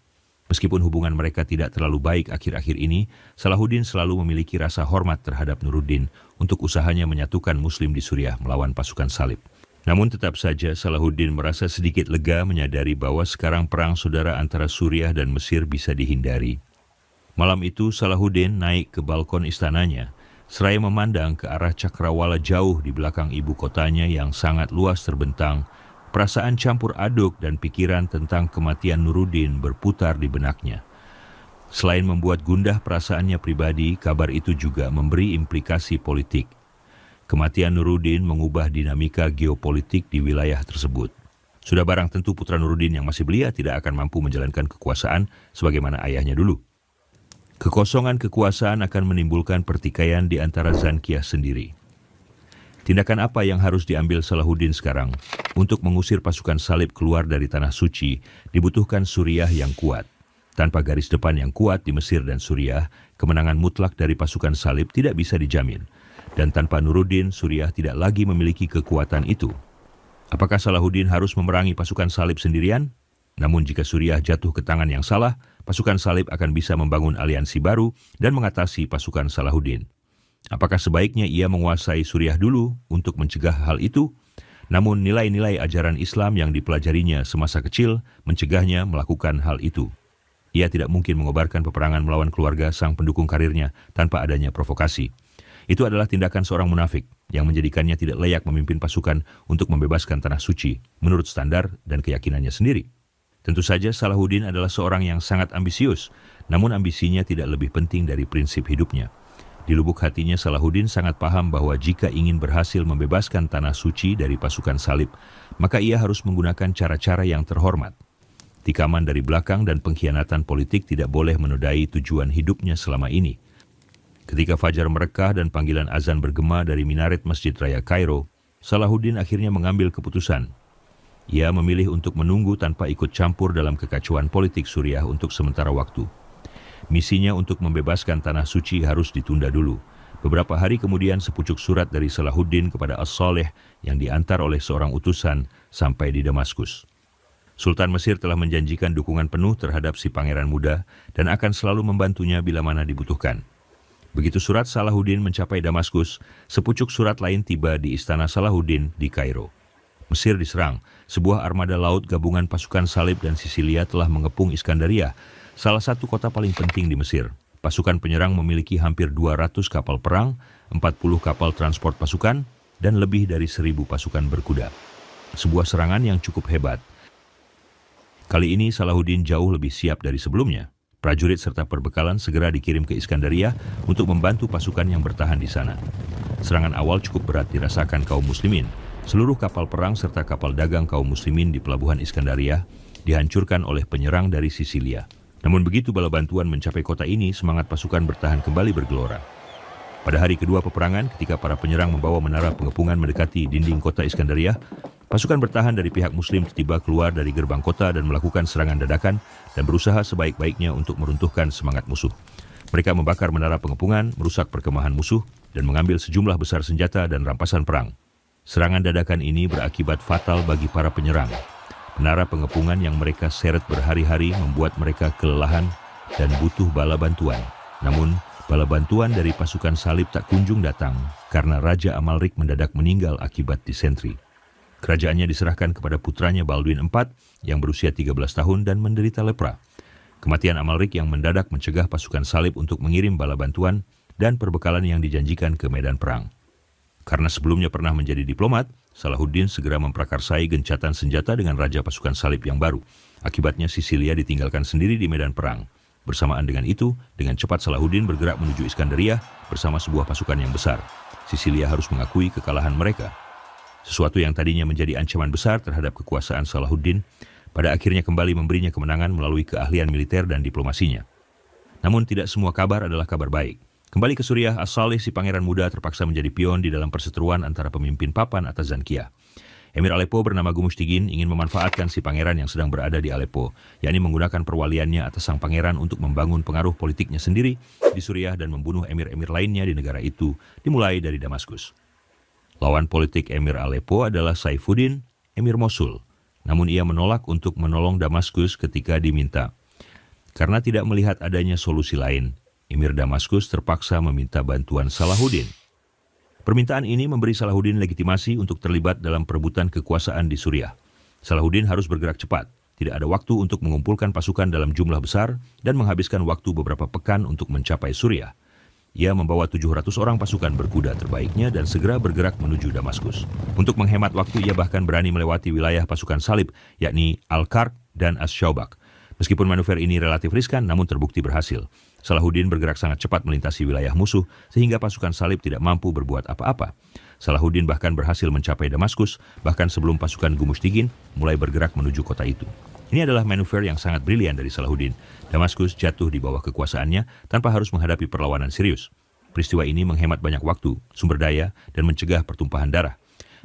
Meskipun hubungan mereka tidak terlalu baik akhir-akhir ini, Salahuddin selalu memiliki rasa hormat terhadap Nuruddin untuk usahanya menyatukan Muslim di Suriah melawan pasukan salib. Namun tetap saja Salahuddin merasa sedikit lega menyadari bahwa sekarang perang saudara antara Suriah dan Mesir bisa dihindari. Malam itu Salahuddin naik ke balkon istananya, seraya memandang ke arah cakrawala jauh di belakang ibu kotanya yang sangat luas terbentang. Perasaan campur aduk dan pikiran tentang kematian Nuruddin berputar di benaknya. Selain membuat gundah perasaannya pribadi, kabar itu juga memberi implikasi politik. Kematian Nuruddin mengubah dinamika geopolitik di wilayah tersebut. Sudah barang tentu putra Nuruddin yang masih belia tidak akan mampu menjalankan kekuasaan sebagaimana ayahnya dulu. Kekosongan kekuasaan akan menimbulkan pertikaian di antara Zankiyah sendiri. Tindakan apa yang harus diambil Salahuddin sekarang? Untuk mengusir pasukan salib keluar dari tanah suci, dibutuhkan Suriah yang kuat. Tanpa garis depan yang kuat di Mesir dan Suriah, kemenangan mutlak dari pasukan salib tidak bisa dijamin. Dan tanpa Nuruddin, Suriah tidak lagi memiliki kekuatan itu. Apakah Salahuddin harus memerangi pasukan salib sendirian? Namun jika Suriah jatuh ke tangan yang salah, pasukan salib akan bisa membangun aliansi baru dan mengatasi pasukan Salahuddin. Apakah sebaiknya ia menguasai Suriah dulu untuk mencegah hal itu? Namun nilai-nilai ajaran Islam yang dipelajarinya semasa kecil mencegahnya melakukan hal itu. Ia tidak mungkin mengobarkan peperangan melawan keluarga sang pendukung karirnya tanpa adanya provokasi. Itu adalah tindakan seorang munafik. yang menjadikannya tidak layak memimpin pasukan untuk membebaskan tanah suci menurut standar dan keyakinannya sendiri. Tentu saja Salahuddin adalah seorang yang sangat ambisius, namun ambisinya tidak lebih penting dari prinsip hidupnya. Di lubuk hatinya Salahuddin sangat paham bahwa jika ingin berhasil membebaskan tanah suci dari pasukan salib, maka ia harus menggunakan cara-cara yang terhormat. Tikaman dari belakang dan pengkhianatan politik tidak boleh menodai tujuan hidupnya selama ini. Ketika fajar merekah dan panggilan azan bergema dari minaret Masjid Raya Kairo, Salahuddin akhirnya mengambil keputusan. Ia memilih untuk menunggu tanpa ikut campur dalam kekacauan politik Suriah untuk sementara waktu. Misinya untuk membebaskan tanah suci harus ditunda dulu. Beberapa hari kemudian sepucuk surat dari Salahuddin kepada As-Saleh yang diantar oleh seorang utusan sampai di Damaskus. Sultan Mesir telah menjanjikan dukungan penuh terhadap si pangeran muda dan akan selalu membantunya bila mana dibutuhkan. Begitu surat Salahuddin mencapai Damaskus, sepucuk surat lain tiba di istana Salahuddin di Kairo. Mesir diserang. Sebuah armada laut gabungan pasukan Salib dan Sisilia telah mengepung Iskandaria, salah satu kota paling penting di Mesir. Pasukan penyerang memiliki hampir 200 kapal perang, 40 kapal transport pasukan, dan lebih dari 1.000 pasukan berkuda. Sebuah serangan yang cukup hebat. Kali ini Salahuddin jauh lebih siap dari sebelumnya. Prajurit serta perbekalan segera dikirim ke Iskandaria untuk membantu pasukan yang bertahan di sana. Serangan awal cukup berat dirasakan kaum muslimin. Seluruh kapal perang serta kapal dagang kaum muslimin di pelabuhan Iskandaria dihancurkan oleh penyerang dari Sisilia. Namun begitu bala bantuan mencapai kota ini, semangat pasukan bertahan kembali bergelora. Pada hari kedua peperangan, ketika para penyerang membawa menara pengepungan mendekati dinding kota Iskandaria, pasukan bertahan dari pihak Muslim tiba keluar dari gerbang kota dan melakukan serangan dadakan dan berusaha sebaik-baiknya untuk meruntuhkan semangat musuh. Mereka membakar menara pengepungan, merusak perkemahan musuh, dan mengambil sejumlah besar senjata dan rampasan perang. Serangan dadakan ini berakibat fatal bagi para penyerang. Menara pengepungan yang mereka seret berhari-hari membuat mereka kelelahan dan butuh bala bantuan. Namun, bala bantuan dari pasukan Salib tak kunjung datang karena Raja Amalrik mendadak meninggal akibat disentri. Kerajaannya diserahkan kepada putranya Baldwin IV yang berusia 13 tahun dan menderita lepra. Kematian Amalrik yang mendadak mencegah pasukan Salib untuk mengirim bala bantuan dan perbekalan yang dijanjikan ke medan perang. Karena sebelumnya pernah menjadi diplomat, Salahuddin segera memprakarsai gencatan senjata dengan raja pasukan Salib yang baru. Akibatnya Sisilia ditinggalkan sendiri di medan perang. Bersamaan dengan itu, dengan cepat Salahuddin bergerak menuju Iskandaria bersama sebuah pasukan yang besar. Sisilia harus mengakui kekalahan mereka. Sesuatu yang tadinya menjadi ancaman besar terhadap kekuasaan Salahuddin, pada akhirnya kembali memberinya kemenangan melalui keahlian militer dan diplomasinya. Namun tidak semua kabar adalah kabar baik. Kembali ke Suriah, As-Saleh si pangeran muda terpaksa menjadi pion di dalam perseteruan antara pemimpin Papan atas Zankia. Emir Aleppo bernama Gumustigin ingin memanfaatkan si pangeran yang sedang berada di Aleppo, yakni menggunakan perwaliannya atas sang pangeran untuk membangun pengaruh politiknya sendiri di Suriah dan membunuh emir-emir lainnya di negara itu, dimulai dari Damaskus. Lawan politik Emir Aleppo adalah Saifuddin, Emir Mosul. Namun ia menolak untuk menolong Damaskus ketika diminta. Karena tidak melihat adanya solusi lain, Emir Damaskus terpaksa meminta bantuan Salahuddin. Permintaan ini memberi Salahuddin legitimasi untuk terlibat dalam perebutan kekuasaan di Suriah. Salahuddin harus bergerak cepat. Tidak ada waktu untuk mengumpulkan pasukan dalam jumlah besar dan menghabiskan waktu beberapa pekan untuk mencapai Suriah. Ia membawa 700 orang pasukan berkuda terbaiknya dan segera bergerak menuju Damaskus. Untuk menghemat waktu, ia bahkan berani melewati wilayah pasukan Salib, yakni Al-Kark dan As-Shaubak. Meskipun manuver ini relatif riskan, namun terbukti berhasil. Salahuddin bergerak sangat cepat melintasi wilayah musuh, sehingga pasukan Salib tidak mampu berbuat apa-apa. Salahuddin bahkan berhasil mencapai Damaskus, bahkan sebelum pasukan Gumustigin mulai bergerak menuju kota itu. Ini adalah manuver yang sangat brilian dari Salahuddin. Damaskus jatuh di bawah kekuasaannya tanpa harus menghadapi perlawanan serius. Peristiwa ini menghemat banyak waktu, sumber daya, dan mencegah pertumpahan darah.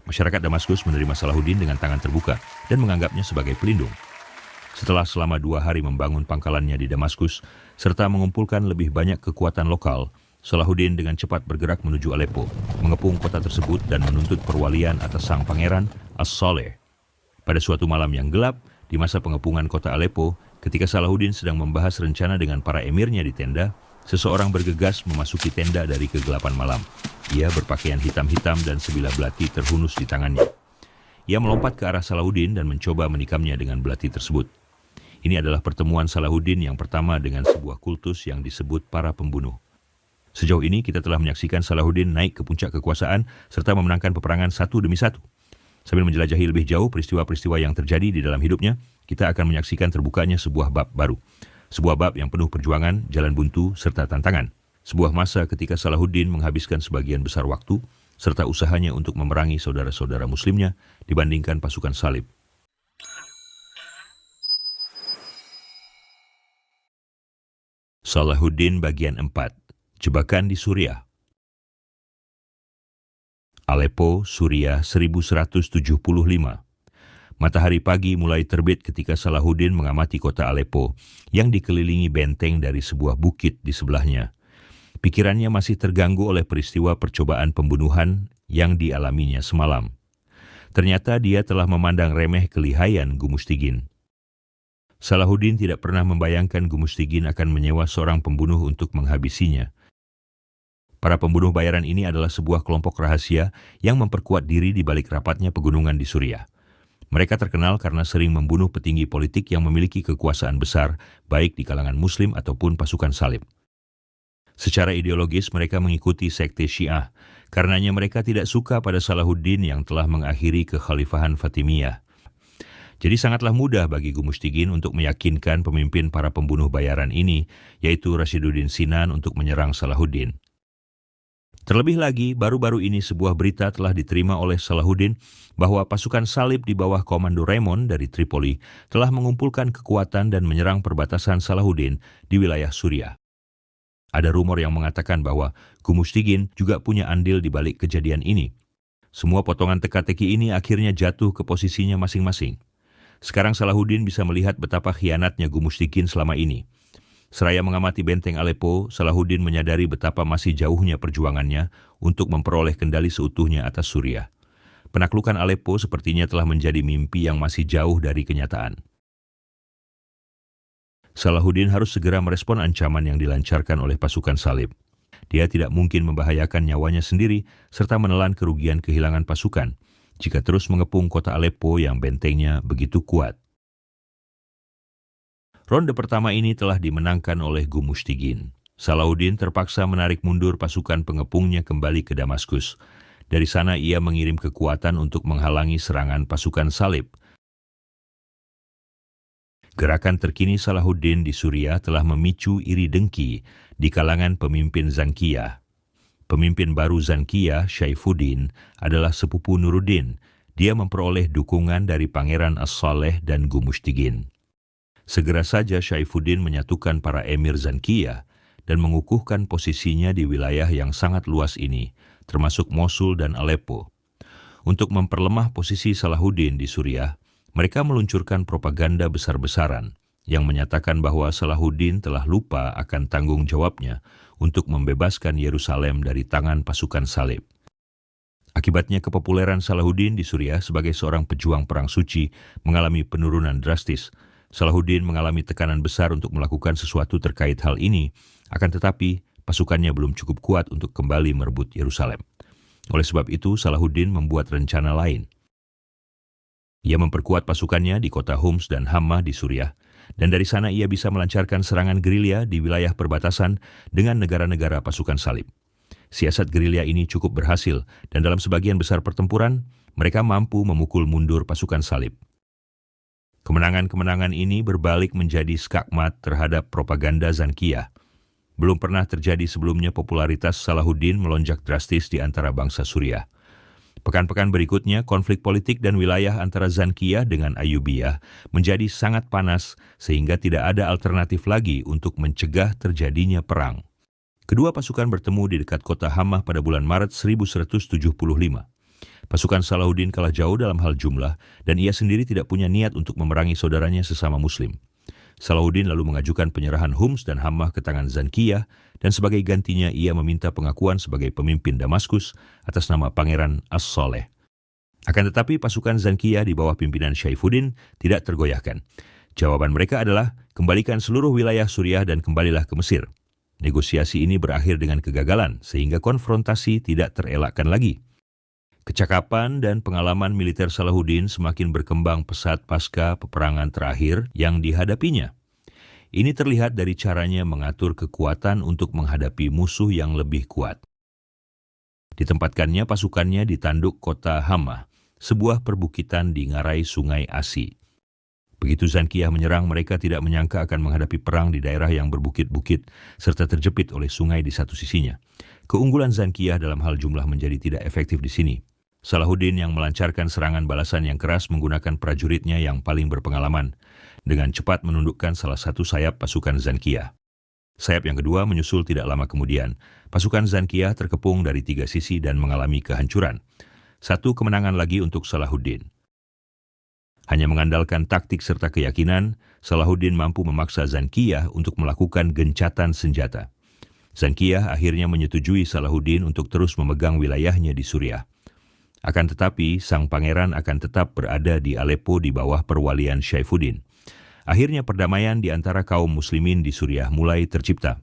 Masyarakat Damaskus menerima Salahuddin dengan tangan terbuka dan menganggapnya sebagai pelindung. Setelah selama 2 hari membangun pangkalannya di Damaskus, serta mengumpulkan lebih banyak kekuatan lokal, Salahuddin dengan cepat bergerak menuju Aleppo, mengepung kota tersebut dan menuntut perwalian atas sang pangeran As-Saleh. Pada suatu malam yang gelap, di masa pengepungan kota Aleppo, ketika Salahuddin sedang membahas rencana dengan para emirnya di tenda, seseorang bergegas memasuki tenda dari kegelapan malam. Ia berpakaian hitam-hitam dan sebilah belati terhunus di tangannya. Ia melompat ke arah Salahuddin dan mencoba menikamnya dengan belati tersebut. Ini adalah pertemuan Salahuddin yang pertama dengan sebuah kultus yang disebut para pembunuh. Sejauh ini kita telah menyaksikan Salahuddin naik ke puncak kekuasaan serta memenangkan peperangan satu demi satu. Sambil menjelajahi lebih jauh peristiwa-peristiwa yang terjadi di dalam hidupnya, kita akan menyaksikan terbukanya sebuah bab baru. Sebuah bab yang penuh perjuangan, jalan buntu, serta tantangan. Sebuah masa ketika Salahuddin menghabiskan sebagian besar waktu, serta usahanya untuk memerangi saudara-saudara muslimnya dibandingkan pasukan salib. Salahuddin bagian 4. Jebakan di Suriah. Aleppo, Suriah 1175. Matahari pagi mulai terbit ketika Salahuddin mengamati kota Aleppo yang dikelilingi benteng dari sebuah bukit di sebelahnya. Pikirannya masih terganggu oleh peristiwa percobaan pembunuhan yang dialaminya semalam. Ternyata dia telah memandang remeh kelihayan Gumustigin. Salahuddin tidak pernah membayangkan Gumustigin akan menyewa seorang pembunuh untuk menghabisinya. Para pembunuh bayaran ini adalah sebuah kelompok rahasia yang memperkuat diri di balik rapatnya pegunungan di Suriah. Mereka terkenal karena sering membunuh petinggi politik yang memiliki kekuasaan besar, baik di kalangan Muslim ataupun pasukan salib. Secara ideologis mereka mengikuti sekte Syiah, karenanya mereka tidak suka pada Salahuddin yang telah mengakhiri kekhalifahan Fatimiyah. Jadi sangatlah mudah bagi Gumustigin untuk meyakinkan pemimpin para pembunuh bayaran ini, yaitu Rashiduddin Sinan, untuk menyerang Salahuddin. Terlebih lagi, baru-baru ini sebuah berita telah diterima oleh Salahuddin bahwa pasukan salib di bawah komando Raymond dari Tripoli telah mengumpulkan kekuatan dan menyerang perbatasan Salahuddin di wilayah Suriah. Ada rumor yang mengatakan bahwa Gumustigin juga punya andil di balik kejadian ini. Semua potongan teka-teki ini akhirnya jatuh ke posisinya masing-masing. Sekarang Salahuddin bisa melihat betapa khianatnya Gumustigin selama ini. Seraya mengamati benteng Aleppo, Salahuddin menyadari betapa masih jauhnya perjuangannya untuk memperoleh kendali seutuhnya atas Suriah. Penaklukan Aleppo sepertinya telah menjadi mimpi yang masih jauh dari kenyataan. Salahuddin harus segera merespon ancaman yang dilancarkan oleh pasukan salib. Dia tidak mungkin membahayakan nyawanya sendiri serta menelan kerugian kehilangan pasukan jika terus mengepung kota Aleppo yang bentengnya begitu kuat. Ronde pertama ini telah dimenangkan oleh Gumustigin. Salahuddin terpaksa menarik mundur pasukan pengepungnya kembali ke Damaskus. Dari sana ia mengirim kekuatan untuk menghalangi serangan pasukan salib. Gerakan terkini Salahuddin di Suriah telah memicu iri dengki di kalangan pemimpin Zankiyah. Pemimpin baru Zankiyah, Syaifuddin, adalah sepupu Nuruddin. Dia memperoleh dukungan dari Pangeran As-Saleh dan Gumustigin. Segera saja Syaifuddin menyatukan para emir Zankiyah dan mengukuhkan posisinya di wilayah yang sangat luas ini, termasuk Mosul dan Aleppo. Untuk memperlemah posisi Salahuddin di Suriah, mereka meluncurkan propaganda besar-besaran yang menyatakan bahwa Salahuddin telah lupa akan tanggung jawabnya untuk membebaskan Yerusalem dari tangan pasukan salib. Akibatnya kepopuleran Salahuddin di Suriah sebagai seorang pejuang perang suci mengalami penurunan drastis. Salahuddin mengalami tekanan besar untuk melakukan sesuatu terkait hal ini, akan tetapi pasukannya belum cukup kuat untuk kembali merebut Yerusalem. Oleh sebab itu, Salahuddin membuat rencana lain. Ia memperkuat pasukannya di kota Homs dan Hammah di Suriah, dan dari sana ia bisa melancarkan serangan gerilya di wilayah perbatasan dengan negara-negara pasukan salib. Siasat gerilya ini cukup berhasil, dan dalam sebagian besar pertempuran, mereka mampu memukul mundur pasukan salib. Kemenangan-kemenangan ini berbalik menjadi skakmat terhadap propaganda Zankiyah. Belum pernah terjadi sebelumnya popularitas Salahuddin melonjak drastis di antara bangsa Suriah. Pekan-pekan berikutnya, konflik politik dan wilayah antara Zankiyah dengan Ayyubiyah menjadi sangat panas sehingga tidak ada alternatif lagi untuk mencegah terjadinya perang. Kedua pasukan bertemu di dekat kota Hammah pada bulan Maret 1175. Pasukan Salahuddin kalah jauh dalam hal jumlah dan ia sendiri tidak punya niat untuk memerangi saudaranya sesama Muslim. Salahuddin lalu mengajukan penyerahan Homs dan Hammah ke tangan Zankiyah dan sebagai gantinya ia meminta pengakuan sebagai pemimpin Damaskus atas nama Pangeran As-Saleh. Akan tetapi pasukan Zankiyah di bawah pimpinan Syaifuddin tidak tergoyahkan. Jawaban mereka adalah kembalikan seluruh wilayah Suriah dan kembalilah ke Mesir. Negosiasi ini berakhir dengan kegagalan sehingga konfrontasi tidak terelakkan lagi. Kecakapan dan pengalaman militer Salahuddin semakin berkembang pesat pasca peperangan terakhir yang dihadapinya. Ini terlihat dari caranya mengatur kekuatan untuk menghadapi musuh yang lebih kuat. Ditempatkannya pasukannya di tanduk kota Hama, sebuah perbukitan di ngarai Sungai Asi. Begitu Zankiyah menyerang, mereka tidak menyangka akan menghadapi perang di daerah yang berbukit-bukit serta terjepit oleh sungai di satu sisinya. Keunggulan Zankiyah dalam hal jumlah menjadi tidak efektif di sini. Salahuddin yang melancarkan serangan balasan yang keras menggunakan prajuritnya yang paling berpengalaman, dengan cepat menundukkan salah satu sayap pasukan Zankiyah. Sayap yang kedua menyusul tidak lama kemudian. Pasukan Zankiyah terkepung dari 3 sisi dan mengalami kehancuran. Satu kemenangan lagi untuk Salahuddin. Hanya mengandalkan taktik serta keyakinan, Salahuddin mampu memaksa Zankiyah untuk melakukan gencatan senjata. Zankiyah akhirnya menyetujui Salahuddin untuk terus memegang wilayahnya di Suriah. Akan tetapi, sang pangeran akan tetap berada di Aleppo di bawah perwalian Syaifuddin. Akhirnya perdamaian di antara kaum muslimin di Suriah mulai tercipta.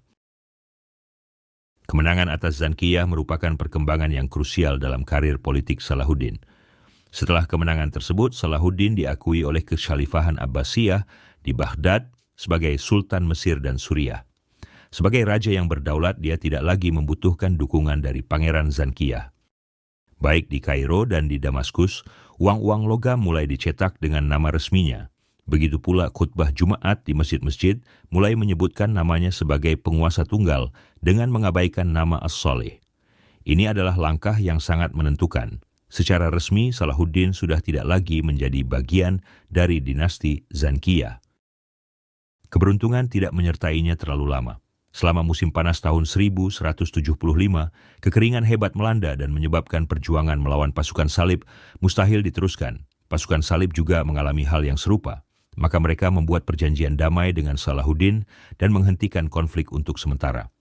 Kemenangan atas Zankiyah merupakan perkembangan yang krusial dalam karir politik Salahuddin. Setelah kemenangan tersebut, Salahuddin diakui oleh Kekhalifahan Abbasiyah di Baghdad sebagai Sultan Mesir dan Suriah. Sebagai raja yang berdaulat, dia tidak lagi membutuhkan dukungan dari Pangeran Zankiyah. Baik di Kairo dan di Damaskus, uang-uang logam mulai dicetak dengan nama resminya. Begitu pula khutbah Jumat di masjid-masjid mulai menyebutkan namanya sebagai penguasa tunggal dengan mengabaikan nama As-Salih. Ini adalah langkah yang sangat menentukan. Secara resmi, Salahuddin sudah tidak lagi menjadi bagian dari dinasti Zankiyah. Keberuntungan tidak menyertainya terlalu lama. Selama musim panas tahun 1175, kekeringan hebat melanda dan menyebabkan perjuangan melawan pasukan salib mustahil diteruskan. Pasukan salib juga mengalami hal yang serupa. Maka mereka membuat perjanjian damai dengan Salahuddin dan menghentikan konflik untuk sementara.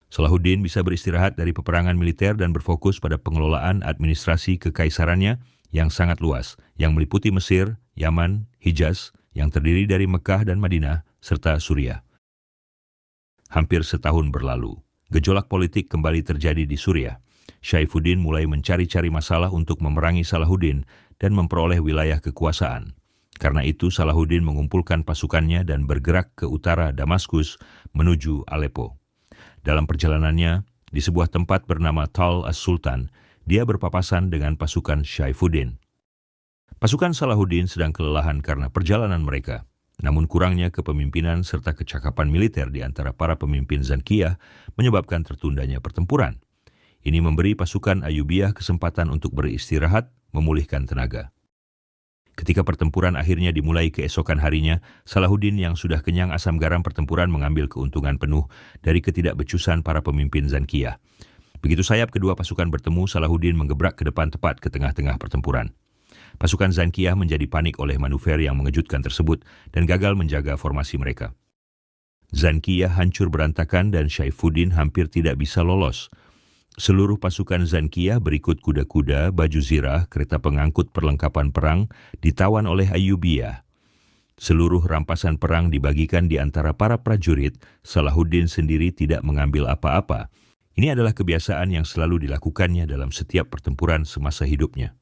Salahuddin bisa beristirahat dari peperangan militer dan berfokus pada pengelolaan administrasi kekaisarannya yang sangat luas, yang meliputi Mesir, Yaman, Hijaz, yang terdiri dari Mekah dan Madinah, serta Suriah. Hampir setahun berlalu, gejolak politik kembali terjadi di Suriah. Syaifuddin mulai mencari-cari masalah untuk memerangi Salahuddin dan memperoleh wilayah kekuasaan. Karena itu Salahuddin mengumpulkan pasukannya dan bergerak ke utara Damaskus menuju Aleppo. Dalam perjalanannya, di sebuah tempat bernama Tal As-Sultan, dia berpapasan dengan pasukan Syaifuddin. Pasukan Salahuddin sedang kelelahan karena perjalanan mereka. Namun kurangnya kepemimpinan serta kecakapan militer di antara para pemimpin Zankiyah menyebabkan tertundanya pertempuran. Ini memberi pasukan Ayyubiyah kesempatan untuk beristirahat, memulihkan tenaga. Ketika pertempuran akhirnya dimulai keesokan harinya, Salahuddin yang sudah kenyang asam garam pertempuran mengambil keuntungan penuh dari ketidakbecusan para pemimpin Zankiyah. Begitu sayap kedua pasukan bertemu, Salahuddin menggebrak ke depan tepat ke tengah-tengah pertempuran. Pasukan Zankiyah menjadi panik oleh manuver yang mengejutkan tersebut dan gagal menjaga formasi mereka. Zankiyah hancur berantakan dan Syaifuddin hampir tidak bisa lolos. Seluruh pasukan Zankiyah berikut kuda-kuda, baju zirah, kereta pengangkut perlengkapan perang ditawan oleh Ayyubiyah. Seluruh rampasan perang dibagikan di antara para prajurit, Salahuddin sendiri tidak mengambil apa-apa. Ini adalah kebiasaan yang selalu dilakukannya dalam setiap pertempuran semasa hidupnya.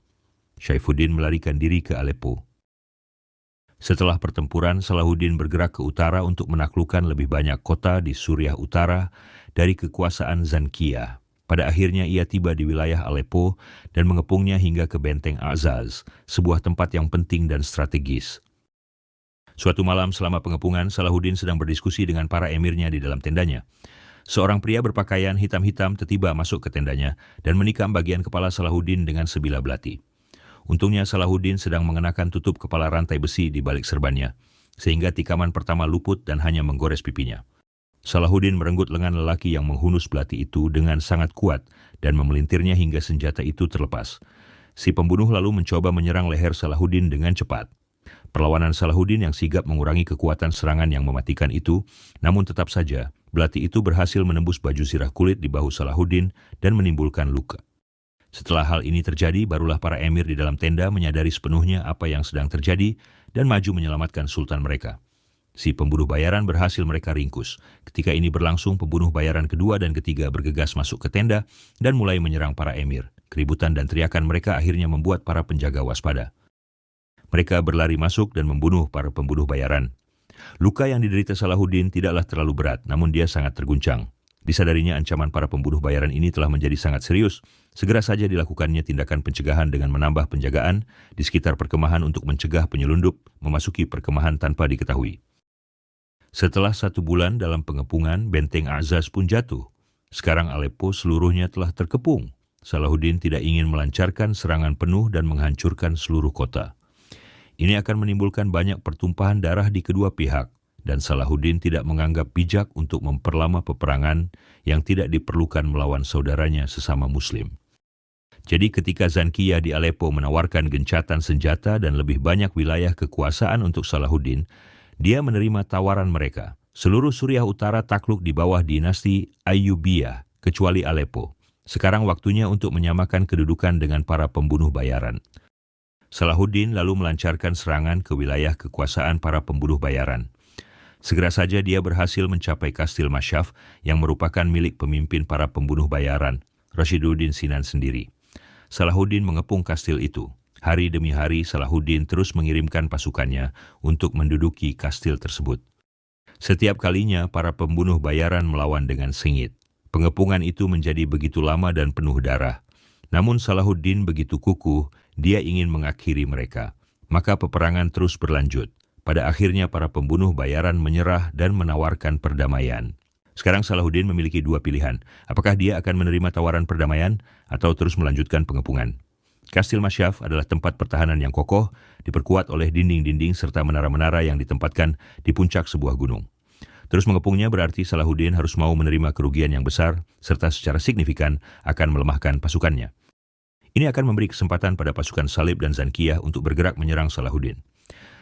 Syaifuddin melarikan diri ke Aleppo. Setelah pertempuran, Salahuddin bergerak ke utara untuk menaklukkan lebih banyak kota di Suriah Utara dari kekuasaan Zankiyah. Pada akhirnya ia tiba di wilayah Aleppo dan mengepungnya hingga ke Benteng Azaz, sebuah tempat yang penting dan strategis. Suatu malam selama pengepungan, Salahuddin sedang berdiskusi dengan para emirnya di dalam tendanya. Seorang pria berpakaian hitam-hitam tiba-tiba masuk ke tendanya dan menikam bagian kepala Salahuddin dengan sebilah belati. Untungnya Salahuddin sedang mengenakan tutup kepala rantai besi di balik serbannya, sehingga tikaman pertama luput dan hanya menggores pipinya. Salahuddin merenggut lengan lelaki yang menghunus belati itu dengan sangat kuat dan memelintirnya hingga senjata itu terlepas. Si pembunuh lalu mencoba menyerang leher Salahuddin dengan cepat. Perlawanan Salahuddin yang sigap mengurangi kekuatan serangan yang mematikan itu, namun tetap saja belati itu berhasil menembus baju zirah kulit di bahu Salahuddin dan menimbulkan luka. Setelah hal ini terjadi, barulah para emir di dalam tenda menyadari sepenuhnya apa yang sedang terjadi dan maju menyelamatkan sultan mereka. Si pembunuh bayaran berhasil mereka ringkus. Ketika ini berlangsung, pembunuh bayaran kedua dan ketiga bergegas masuk ke tenda dan mulai menyerang para emir. Keributan dan teriakan mereka akhirnya membuat para penjaga waspada. Mereka berlari masuk dan membunuh para pembunuh bayaran. Luka yang diderita Salahuddin tidaklah terlalu berat, namun dia sangat terguncang. Disadarinya ancaman para pembunuh bayaran ini telah menjadi sangat serius. Segera saja dilakukannya tindakan pencegahan dengan menambah penjagaan di sekitar perkemahan untuk mencegah penyelundup memasuki perkemahan tanpa diketahui. Setelah 1 bulan dalam pengepungan, benteng Azaz pun jatuh. Sekarang Aleppo seluruhnya telah terkepung. Salahuddin tidak ingin melancarkan serangan penuh dan menghancurkan seluruh kota. Ini akan menimbulkan banyak pertumpahan darah di kedua pihak, dan Salahuddin tidak menganggap bijak untuk memperlama peperangan yang tidak diperlukan melawan saudaranya sesama Muslim. Jadi ketika Zankiyah di Aleppo menawarkan gencatan senjata dan lebih banyak wilayah kekuasaan untuk Salahuddin, dia menerima tawaran mereka. Seluruh Suriah Utara takluk di bawah dinasti Ayyubiyah, kecuali Aleppo. Sekarang waktunya untuk menyamakan kedudukan dengan para pembunuh bayaran. Salahuddin lalu melancarkan serangan ke wilayah kekuasaan para pembunuh bayaran. Segera saja dia berhasil mencapai Kastil Masyaf yang merupakan milik pemimpin para pembunuh bayaran, Rashiduddin Sinan sendiri. Salahuddin mengepung kastil itu. Hari demi hari Salahuddin terus mengirimkan pasukannya untuk menduduki kastil tersebut. Setiap kalinya para pembunuh bayaran melawan dengan sengit. Pengepungan itu menjadi begitu lama dan penuh darah. Namun Salahuddin begitu kukuh, dia ingin mengakhiri mereka. Maka peperangan terus berlanjut. Pada akhirnya para pembunuh bayaran menyerah dan menawarkan perdamaian. Sekarang Salahuddin memiliki 2 pilihan. Apakah dia akan menerima tawaran perdamaian atau terus melanjutkan pengepungan? Kastil Masyaf adalah tempat pertahanan yang kokoh, diperkuat oleh dinding-dinding serta menara-menara yang ditempatkan di puncak sebuah gunung. Terus mengepungnya berarti Salahuddin harus mau menerima kerugian yang besar, serta secara signifikan akan melemahkan pasukannya. Ini akan memberi kesempatan pada pasukan Salib dan Zankiyah untuk bergerak menyerang Salahuddin.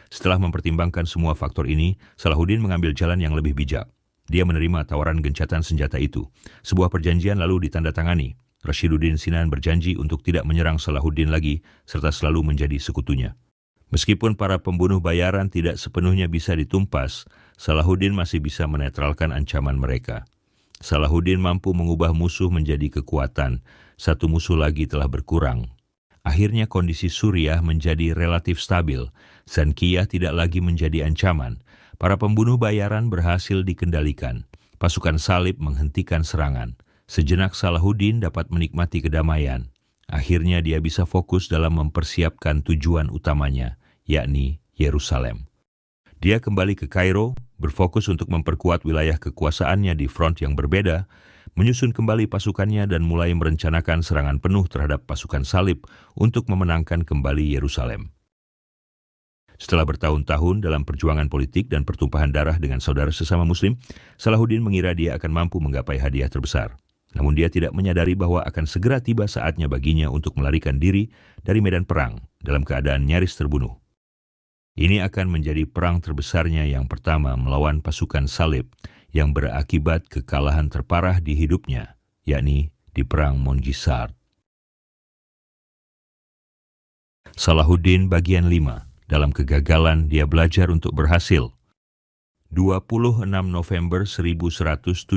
Setelah mempertimbangkan semua faktor ini, Salahuddin mengambil jalan yang lebih bijak. Dia menerima tawaran gencatan senjata itu. Sebuah perjanjian lalu ditandatangani. Rashiduddin Sinan berjanji untuk tidak menyerang Salahuddin lagi, serta selalu menjadi sekutunya. Meskipun para pembunuh bayaran tidak sepenuhnya bisa ditumpas, Salahuddin masih bisa menetralkan ancaman mereka. Salahuddin mampu mengubah musuh menjadi kekuatan. Satu musuh lagi telah berkurang. Akhirnya kondisi Suriah menjadi relatif stabil. Zankiyah tidak lagi menjadi ancaman. Para pembunuh bayaran berhasil dikendalikan. Pasukan Salib menghentikan serangan. Sejenak Salahuddin dapat menikmati kedamaian. Akhirnya dia bisa fokus dalam mempersiapkan tujuan utamanya, yakni Yerusalem. Dia kembali ke Kairo, berfokus untuk memperkuat wilayah kekuasaannya di front yang berbeda, menyusun kembali pasukannya dan mulai merencanakan serangan penuh terhadap pasukan Salib untuk memenangkan kembali Yerusalem. Setelah bertahun-tahun dalam perjuangan politik dan pertumpahan darah dengan saudara sesama Muslim, Salahuddin mengira dia akan mampu menggapai hadiah terbesar. Namun dia tidak menyadari bahwa akan segera tiba saatnya baginya untuk melarikan diri dari medan perang dalam keadaan nyaris terbunuh. Ini akan menjadi perang terbesarnya yang pertama melawan pasukan Salib yang berakibat kekalahan terparah di hidupnya, yakni di Perang Mongisart. Salahuddin bagian 5. Dalam kegagalan dia belajar untuk berhasil. 26 November 1177.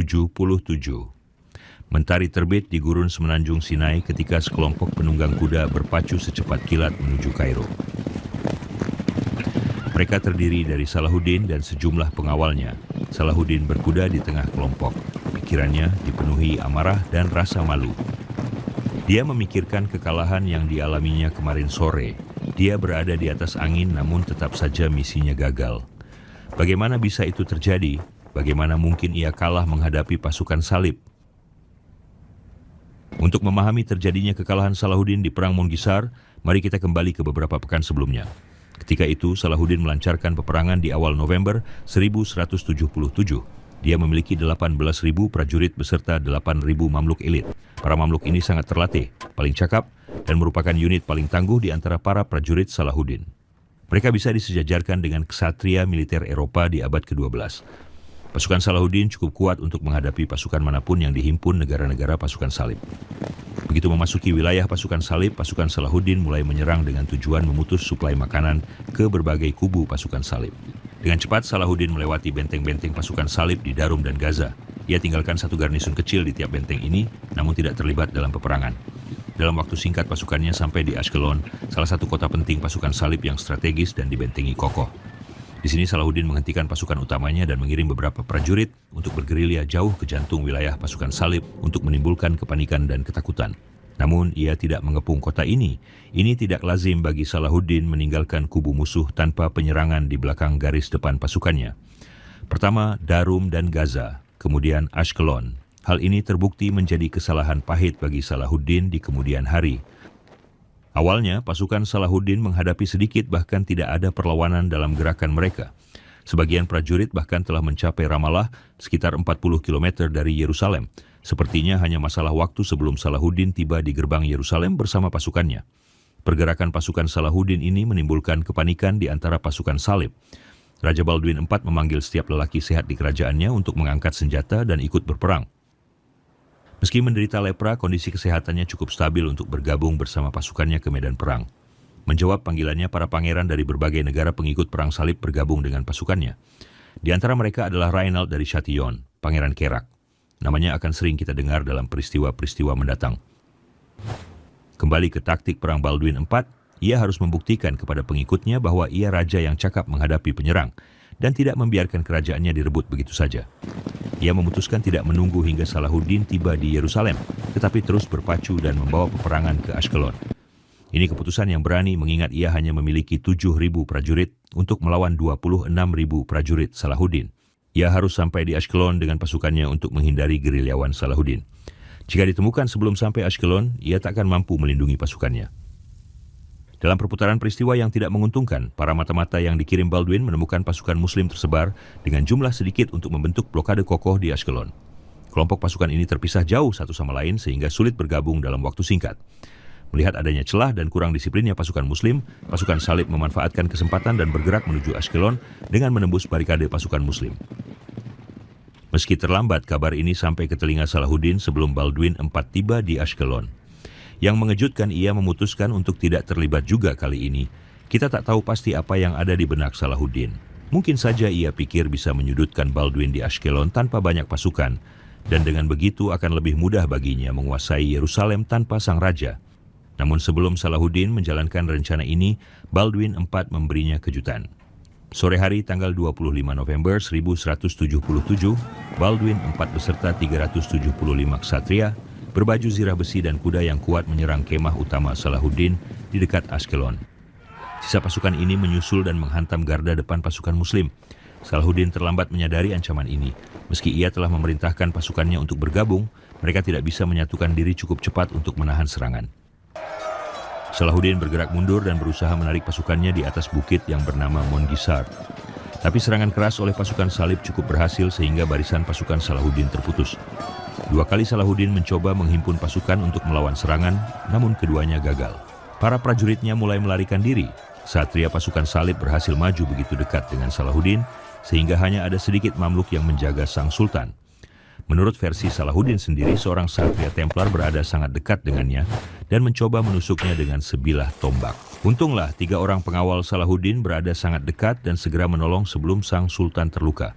Mentari terbit di gurun semenanjung Sinai ketika sekelompok penunggang kuda berpacu secepat kilat menuju Kairo. Mereka terdiri dari Salahuddin dan sejumlah pengawalnya. Salahuddin berkuda di tengah kelompok. Pikirannya dipenuhi amarah dan rasa malu. Dia memikirkan kekalahan yang dialaminya kemarin sore. Dia berada di atas angin namun tetap saja misinya gagal. Bagaimana bisa itu terjadi? Bagaimana mungkin ia kalah menghadapi pasukan Salib? Untuk memahami terjadinya kekalahan Salahuddin di Perang Mongisart, mari kita kembali ke beberapa pekan sebelumnya. Ketika itu, Salahuddin melancarkan peperangan di awal November 1177. Dia memiliki 18.000 prajurit beserta 8.000 Mamluk elit. Para Mamluk ini sangat terlatih, paling cakap, dan merupakan unit paling tangguh di antara para prajurit Salahuddin. Mereka bisa disejajarkan dengan ksatria militer Eropa di abad ke-12. Pasukan Salahuddin cukup kuat untuk menghadapi pasukan manapun yang dihimpun negara-negara pasukan Salib. Begitu memasuki wilayah pasukan Salib, pasukan Salahuddin mulai menyerang dengan tujuan memutus suplai makanan ke berbagai kubu pasukan Salib. Dengan cepat, Salahuddin melewati benteng-benteng pasukan Salib di Darum dan Gaza. Ia tinggalkan satu garnisun kecil di tiap benteng ini, namun tidak terlibat dalam peperangan. Dalam waktu singkat pasukannya sampai di Ashkelon, salah satu kota penting pasukan Salib yang strategis dan dibentengi kokoh. Di sini Salahuddin menghentikan pasukan utamanya dan mengirim beberapa prajurit untuk bergerilya jauh ke jantung wilayah pasukan Salib untuk menimbulkan kepanikan dan ketakutan. Namun ia tidak mengepung kota ini. Ini tidak lazim bagi Salahuddin meninggalkan kubu musuh tanpa penyerangan di belakang garis depan pasukannya. Pertama, Darum dan Gaza, kemudian Ashkelon. Hal ini terbukti menjadi kesalahan pahit bagi Salahuddin di kemudian hari. Awalnya, pasukan Salahuddin menghadapi sedikit bahkan tidak ada perlawanan dalam gerakan mereka. Sebagian prajurit bahkan telah mencapai Ramallah sekitar 40 km dari Yerusalem. Sepertinya hanya masalah waktu sebelum Salahuddin tiba di gerbang Yerusalem bersama pasukannya. Pergerakan pasukan Salahuddin ini menimbulkan kepanikan di antara pasukan Salib. Raja Baldwin IV memanggil setiap lelaki sehat di kerajaannya untuk mengangkat senjata dan ikut berperang. Meski menderita lepra, kondisi kesehatannya cukup stabil untuk bergabung bersama pasukannya ke medan perang. Menjawab panggilannya, para pangeran dari berbagai negara pengikut perang salib bergabung dengan pasukannya. Di antara mereka adalah Rainald dari Châtillon, Pangeran Kerak. Namanya akan sering kita dengar dalam peristiwa-peristiwa mendatang. Kembali ke taktik perang Baldwin IV, ia harus membuktikan kepada pengikutnya bahwa ia raja yang cakap menghadapi penyerang dan tidak membiarkan kerajaannya direbut begitu saja. Ia memutuskan tidak menunggu hingga Salahuddin tiba di Yerusalem, tetapi terus berpacu dan membawa peperangan ke Ashkelon. Ini keputusan yang berani mengingat ia hanya memiliki 7.000 prajurit untuk melawan 26.000 prajurit Salahuddin. Ia harus sampai di Ashkelon dengan pasukannya untuk menghindari gerilyawan Salahuddin. Jika ditemukan sebelum sampai Ashkelon, ia tak akan mampu melindungi pasukannya. Dalam perputaran peristiwa yang tidak menguntungkan, para mata-mata yang dikirim Baldwin menemukan pasukan Muslim tersebar dengan jumlah sedikit untuk membentuk blokade kokoh di Ashkelon. Kelompok pasukan ini terpisah jauh satu sama lain sehingga sulit bergabung dalam waktu singkat. Melihat adanya celah dan kurang disiplinnya pasukan Muslim, pasukan Salib memanfaatkan kesempatan dan bergerak menuju Ashkelon dengan menembus barikade pasukan Muslim. Meski terlambat, kabar ini sampai ke telinga Salahuddin sebelum Baldwin IV tiba di Ashkelon. Yang mengejutkan, ia memutuskan untuk tidak terlibat juga kali ini. Kita tak tahu pasti apa yang ada di benak Salahuddin. Mungkin saja ia pikir bisa menyudutkan Baldwin di Ashkelon tanpa banyak pasukan, dan dengan begitu akan lebih mudah baginya menguasai Yerusalem tanpa sang raja. Namun sebelum Salahuddin menjalankan rencana ini, Baldwin IV memberinya kejutan. Sore hari tanggal 25 November 1177, Baldwin IV beserta 375 ksatria berbaju zirah besi dan kuda yang kuat menyerang kemah utama Salahuddin di dekat Ashkelon. Sisa pasukan ini menyusul dan menghantam garda depan pasukan Muslim. Salahuddin terlambat menyadari ancaman ini. Meski ia telah memerintahkan pasukannya untuk bergabung, mereka tidak bisa menyatukan diri cukup cepat untuk menahan serangan. Salahuddin bergerak mundur dan berusaha menarik pasukannya di atas bukit yang bernama Mongisar. Tapi serangan keras oleh pasukan Salib cukup berhasil sehingga barisan pasukan Salahuddin terputus. 2 kali Salahuddin mencoba menghimpun pasukan untuk melawan serangan, namun keduanya gagal. Para prajuritnya mulai melarikan diri. Satria pasukan Salib berhasil maju begitu dekat dengan Salahuddin, sehingga hanya ada sedikit Mamluk yang menjaga sang sultan. Menurut versi Salahuddin sendiri, seorang Satria Templar berada sangat dekat dengannya dan mencoba menusuknya dengan sebilah tombak. Untunglah 3 orang pengawal Salahuddin berada sangat dekat dan segera menolong sebelum sang sultan terluka.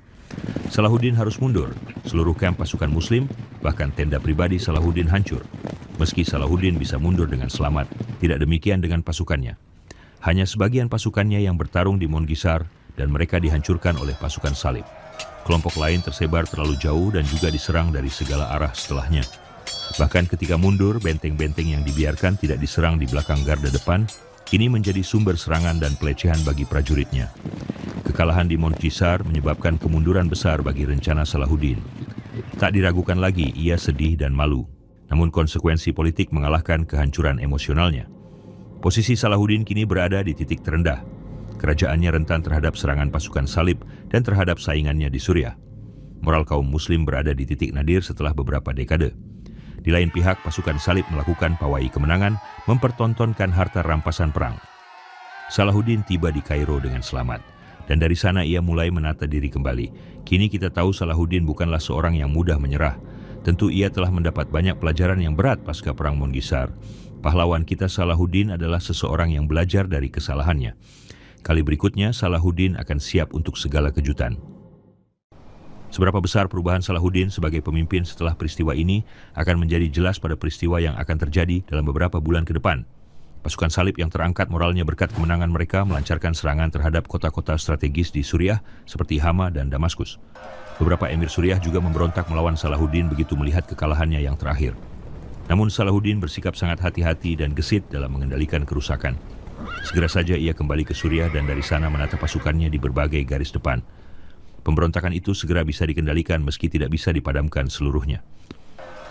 Salahuddin harus mundur. Seluruh kamp pasukan Muslim, bahkan tenda pribadi Salahuddin hancur. Meski Salahuddin bisa mundur dengan selamat, tidak demikian dengan pasukannya. Hanya sebagian pasukannya yang bertarung di Mongisar dan mereka dihancurkan oleh pasukan Salib. Kelompok lain tersebar terlalu jauh dan juga diserang dari segala arah setelahnya. Bahkan ketika mundur, benteng-benteng yang dibiarkan tidak diserang di belakang garda depan, kini menjadi sumber serangan dan pelecehan bagi prajuritnya. Kekalahan di Mongisar menyebabkan kemunduran besar bagi rencana Salahuddin. Tak diragukan lagi, ia sedih dan malu. Namun konsekuensi politik mengalahkan kehancuran emosionalnya. Posisi Salahuddin kini berada di titik terendah. Kerajaannya rentan terhadap serangan pasukan Salib dan terhadap saingannya di Suriah. Moral kaum Muslim berada di titik nadir setelah beberapa dekade. Di lain pihak, pasukan Salib melakukan pawai kemenangan, mempertontonkan harta rampasan perang. Salahuddin tiba di Kairo dengan selamat. Dan dari sana ia mulai menata diri kembali. Kini kita tahu Salahuddin bukanlah seorang yang mudah menyerah. Tentu ia telah mendapat banyak pelajaran yang berat pasca perang Mongisar. Pahlawan kita Salahuddin adalah seseorang yang belajar dari kesalahannya. Kali berikutnya Salahuddin akan siap untuk segala kejutan. Seberapa besar perubahan Salahuddin sebagai pemimpin setelah peristiwa ini akan menjadi jelas pada peristiwa yang akan terjadi dalam beberapa bulan ke depan. Pasukan salib yang terangkat moralnya berkat kemenangan mereka melancarkan serangan terhadap kota-kota strategis di Suriah seperti Hama dan Damaskus. Beberapa emir Suriah juga memberontak melawan Salahuddin begitu melihat kekalahannya yang terakhir. Namun Salahuddin bersikap sangat hati-hati dan gesit dalam mengendalikan kerusakan. Segera saja ia kembali ke Suriah dan dari sana menata pasukannya di berbagai garis depan. Pemberontakan itu segera bisa dikendalikan meski tidak bisa dipadamkan seluruhnya.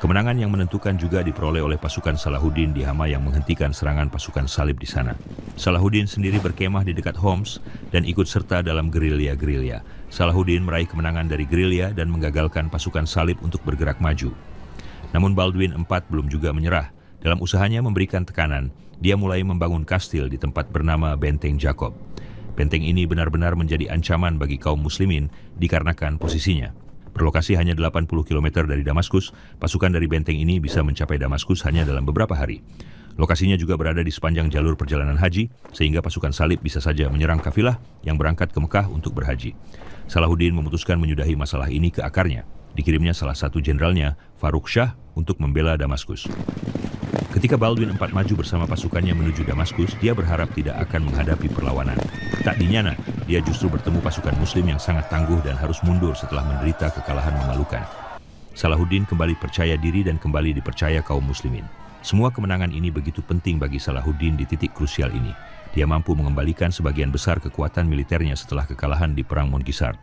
Kemenangan yang menentukan juga diperoleh oleh pasukan Salahuddin di Hama yang menghentikan serangan pasukan salib di sana. Salahuddin sendiri berkemah di dekat Homs dan ikut serta dalam gerilya-gerilya. Salahuddin meraih kemenangan dari gerilya dan menggagalkan pasukan salib untuk bergerak maju. Namun Baldwin IV belum juga menyerah. Dalam usahanya memberikan tekanan, dia mulai membangun kastil di tempat bernama Benteng Jacob. Benteng ini benar-benar menjadi ancaman bagi kaum muslimin dikarenakan posisinya. Berlokasi hanya 80 km dari Damaskus, pasukan dari benteng ini bisa mencapai Damaskus hanya dalam beberapa hari. Lokasinya juga berada di sepanjang jalur perjalanan haji, sehingga pasukan salib bisa saja menyerang kafilah yang berangkat ke Mekah untuk berhaji. Salahuddin memutuskan menyudahi masalah ini ke akarnya. Dikirimnya salah satu jenderalnya, Faruk Shah, untuk membela Damaskus. Ketika Baldwin IV maju bersama pasukannya menuju Damaskus, dia berharap tidak akan menghadapi perlawanan. Tak dinyana, dia justru bertemu pasukan muslim yang sangat tangguh dan harus mundur setelah menderita kekalahan memalukan. Salahuddin kembali percaya diri dan kembali dipercaya kaum muslimin. Semua kemenangan ini begitu penting bagi Salahuddin di titik krusial ini. Dia mampu mengembalikan sebagian besar kekuatan militernya setelah kekalahan di Perang Mongisart.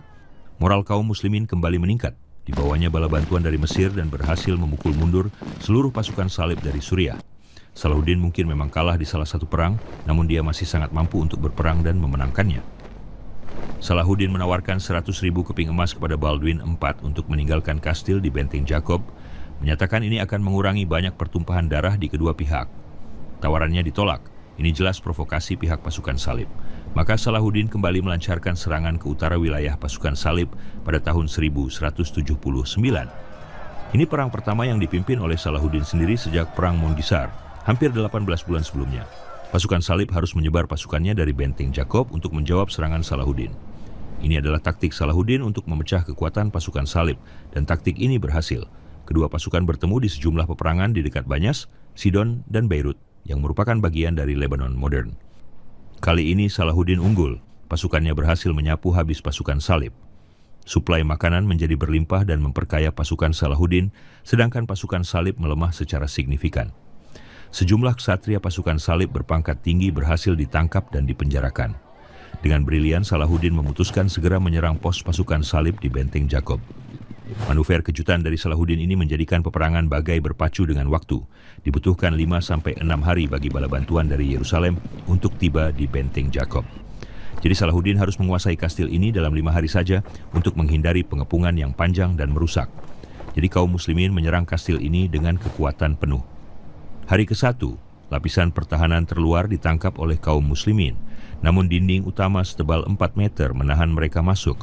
Moral kaum muslimin kembali meningkat. Dibawanya bala bantuan dari Mesir dan berhasil memukul mundur seluruh pasukan salib dari Suriah. Salahuddin mungkin memang kalah di salah satu perang, namun dia masih sangat mampu untuk berperang dan memenangkannya. Salahuddin menawarkan 100.000 keping emas kepada Baldwin IV untuk meninggalkan kastil di Benteng Jacob, menyatakan ini akan mengurangi banyak pertumpahan darah di kedua pihak. Tawarannya ditolak. Ini jelas provokasi pihak pasukan salib. Maka Salahuddin kembali melancarkan serangan ke utara wilayah pasukan salib pada tahun 1179. Ini perang pertama yang dipimpin oleh Salahuddin sendiri sejak Perang Mongisart, hampir 18 bulan sebelumnya. Pasukan salib harus menyebar pasukannya dari Benteng Jacob untuk menjawab serangan Salahuddin. Ini adalah taktik Salahuddin untuk memecah kekuatan pasukan salib, dan taktik ini berhasil. Kedua pasukan bertemu di sejumlah peperangan di dekat Banyas, Sidon, dan Beirut, yang merupakan bagian dari Lebanon modern. Kali ini Salahuddin unggul, pasukannya berhasil menyapu habis pasukan salib. Suplai makanan menjadi berlimpah dan memperkaya pasukan Salahuddin, sedangkan pasukan salib melemah secara signifikan. Sejumlah ksatria pasukan salib berpangkat tinggi berhasil ditangkap dan dipenjarakan. Dengan brilian, Salahuddin memutuskan segera menyerang pos pasukan salib di Benteng Jacob. Manuver kejutan dari Salahuddin ini menjadikan peperangan bagai berpacu dengan waktu. Dibutuhkan 5-6 hari bagi bala bantuan dari Yerusalem untuk tiba di Benteng Jacob. Jadi Salahuddin harus menguasai kastil ini dalam 5 hari saja untuk menghindari pengepungan yang panjang dan merusak. Jadi kaum muslimin menyerang kastil ini dengan kekuatan penuh. Hari ke-1, lapisan pertahanan terluar ditangkap oleh kaum muslimin, namun dinding utama setebal 4 meter menahan mereka masuk.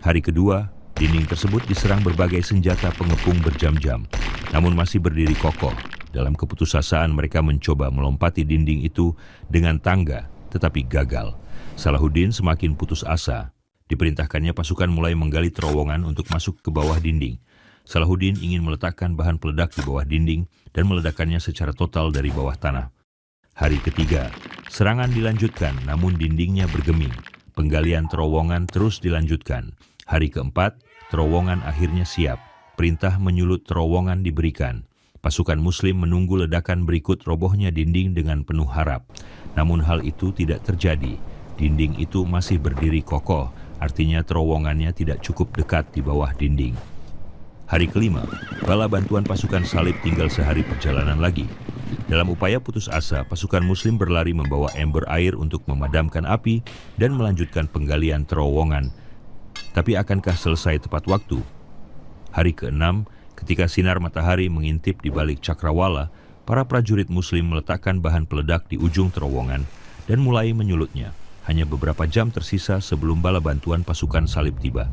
Hari kedua, dinding tersebut diserang berbagai senjata pengepung berjam-jam, namun masih berdiri kokoh. Dalam keputusasaan mereka mencoba melompati dinding itu dengan tangga, tetapi gagal. Salahuddin semakin putus asa. Diperintahkannya pasukan mulai menggali terowongan untuk masuk ke bawah dinding. Salahuddin ingin meletakkan bahan peledak di bawah dinding dan meledakannya secara total dari bawah tanah. Hari ketiga, serangan dilanjutkan namun dindingnya bergeming. Penggalian terowongan terus dilanjutkan. Hari keempat, terowongan akhirnya siap. Perintah menyulut terowongan diberikan. Pasukan muslim menunggu ledakan berikut robohnya dinding dengan penuh harap. Namun hal itu tidak terjadi. Dinding itu masih berdiri kokoh, artinya terowongannya tidak cukup dekat di bawah dinding. Hari kelima, bala bantuan pasukan salib tinggal sehari perjalanan lagi. Dalam upaya putus asa, pasukan muslim berlari membawa ember air untuk memadamkan api dan melanjutkan penggalian terowongan. Tapi akankah selesai tepat waktu? Hari ke-6, ketika sinar matahari mengintip di balik cakrawala, para prajurit muslim meletakkan bahan peledak di ujung terowongan dan mulai menyulutnya. Hanya beberapa jam tersisa sebelum bala bantuan pasukan salib tiba.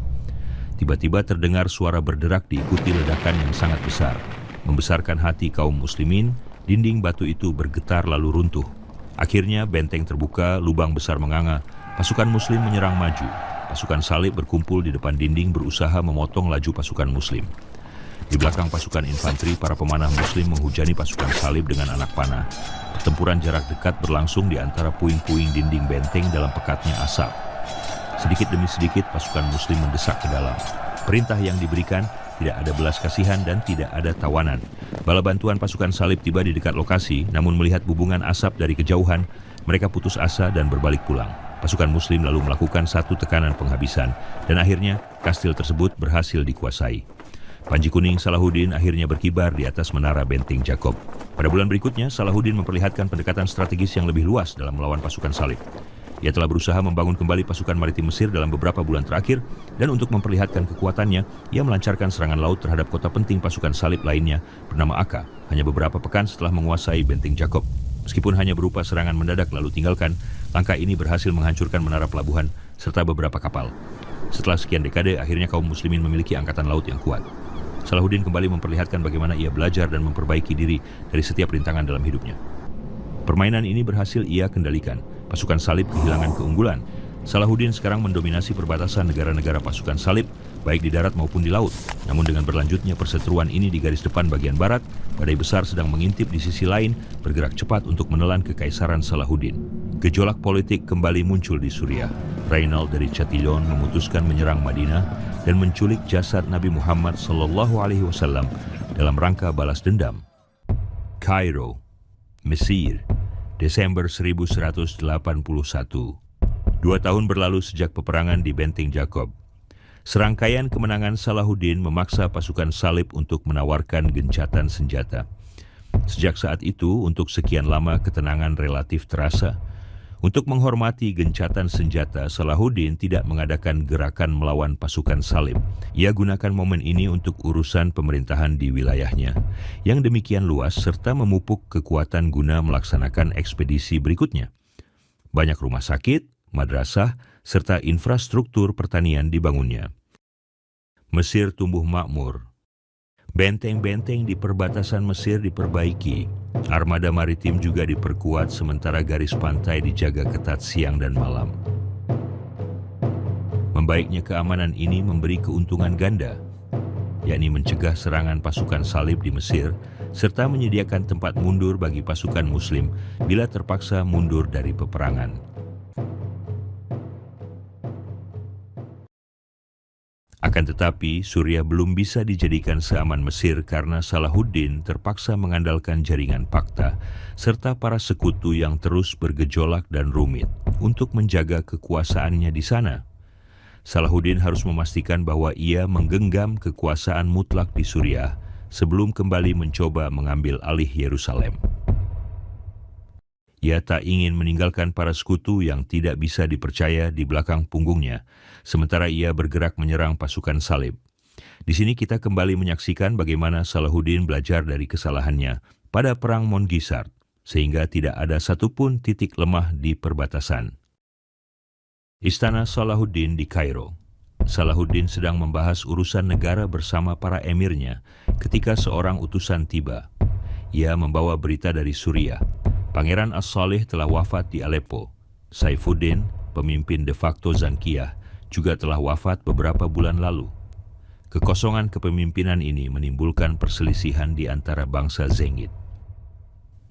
Tiba-tiba terdengar suara berderak diikuti ledakan yang sangat besar. Membesarkan hati kaum muslimin, dinding batu itu bergetar lalu runtuh. Akhirnya benteng terbuka, lubang besar menganga, pasukan muslim menyerang maju. Pasukan salib berkumpul di depan dinding berusaha memotong laju pasukan muslim. Di belakang pasukan infanteri, para pemanah Muslim menghujani pasukan salib dengan anak panah. Pertempuran jarak dekat berlangsung di antara puing-puing dinding benteng dalam pekatnya asap. Sedikit demi sedikit pasukan Muslim mendesak ke dalam. Perintah yang diberikan, tidak ada belas kasihan dan tidak ada tawanan. Bala bantuan pasukan salib tiba di dekat lokasi, namun melihat bubungan asap dari kejauhan, mereka putus asa dan berbalik pulang. Pasukan Muslim lalu melakukan satu tekanan penghabisan, dan akhirnya kastil tersebut berhasil dikuasai. Panji kuning Salahuddin akhirnya berkibar di atas menara benteng Jakob. Pada bulan berikutnya, Salahuddin memperlihatkan pendekatan strategis yang lebih luas dalam melawan pasukan salib. Ia telah berusaha membangun kembali pasukan maritim Mesir dalam beberapa bulan terakhir, dan untuk memperlihatkan kekuatannya, ia melancarkan serangan laut terhadap kota penting pasukan salib lainnya bernama Akka, hanya beberapa pekan setelah menguasai benteng Jakob. Meskipun hanya berupa serangan mendadak lalu tinggalkan, langkah ini berhasil menghancurkan menara pelabuhan serta beberapa kapal. Setelah sekian dekade, akhirnya kaum muslimin memiliki angkatan laut yang kuat. Salahuddin kembali memperlihatkan bagaimana ia belajar dan memperbaiki diri dari setiap rintangan dalam hidupnya. Permainan ini berhasil ia kendalikan. Pasukan salib kehilangan keunggulan. Salahuddin sekarang mendominasi perbatasan negara-negara pasukan salib, baik di darat maupun di laut. Namun dengan berlanjutnya perseteruan ini di garis depan bagian barat, badai besar sedang mengintip di sisi lain, bergerak cepat untuk menelan kekaisaran Salahuddin. Gejolak politik kembali muncul di Suriah. Reinald dari Chatillon memutuskan menyerang Madinah dan menculik jasad Nabi Muhammad SAW dalam rangka balas dendam. Kairo, Mesir, Desember 1181. 2 tahun berlalu sejak peperangan di benteng Jakob. Serangkaian kemenangan Salahuddin memaksa pasukan salib untuk menawarkan gencatan senjata. Sejak saat itu, untuk sekian lama ketenangan relatif terasa. Untuk menghormati gencatan senjata, Salahuddin tidak mengadakan gerakan melawan pasukan salib. Ia gunakan momen ini untuk urusan pemerintahan di wilayahnya, yang demikian luas serta memupuk kekuatan guna melaksanakan ekspedisi berikutnya. Banyak rumah sakit, madrasah, serta infrastruktur pertanian dibangunnya. Mesir tumbuh makmur. Benteng-benteng di perbatasan Mesir diperbaiki. Armada maritim juga diperkuat sementara garis pantai dijaga ketat siang dan malam. Membaiknya keamanan ini memberi keuntungan ganda, yakni mencegah serangan pasukan salib di Mesir, serta menyediakan tempat mundur bagi pasukan Muslim bila terpaksa mundur dari peperangan. Akan tetapi, Suriah belum bisa dijadikan seaman Mesir karena Salahuddin terpaksa mengandalkan jaringan Pakta serta para sekutu yang terus bergejolak dan rumit untuk menjaga kekuasaannya di sana. Salahuddin harus memastikan bahwa ia menggenggam kekuasaan mutlak di Suriah sebelum kembali mencoba mengambil alih Yerusalem. Ia tak ingin meninggalkan para sekutu yang tidak bisa dipercaya di belakang punggungnya, sementara ia bergerak menyerang pasukan salib. Di sini kita kembali menyaksikan bagaimana Salahuddin belajar dari kesalahannya pada Perang Mongisart, sehingga tidak ada satupun titik lemah di perbatasan. Istana Salahuddin di Kairo. Salahuddin sedang membahas urusan negara bersama para emirnya ketika seorang utusan tiba. Ia membawa berita dari Suriah. Pangeran As-Salih telah wafat di Aleppo. Saifuddin, pemimpin de facto Zankiyah, juga telah wafat beberapa bulan lalu. Kekosongan kepemimpinan ini menimbulkan perselisihan di antara bangsa Zengid.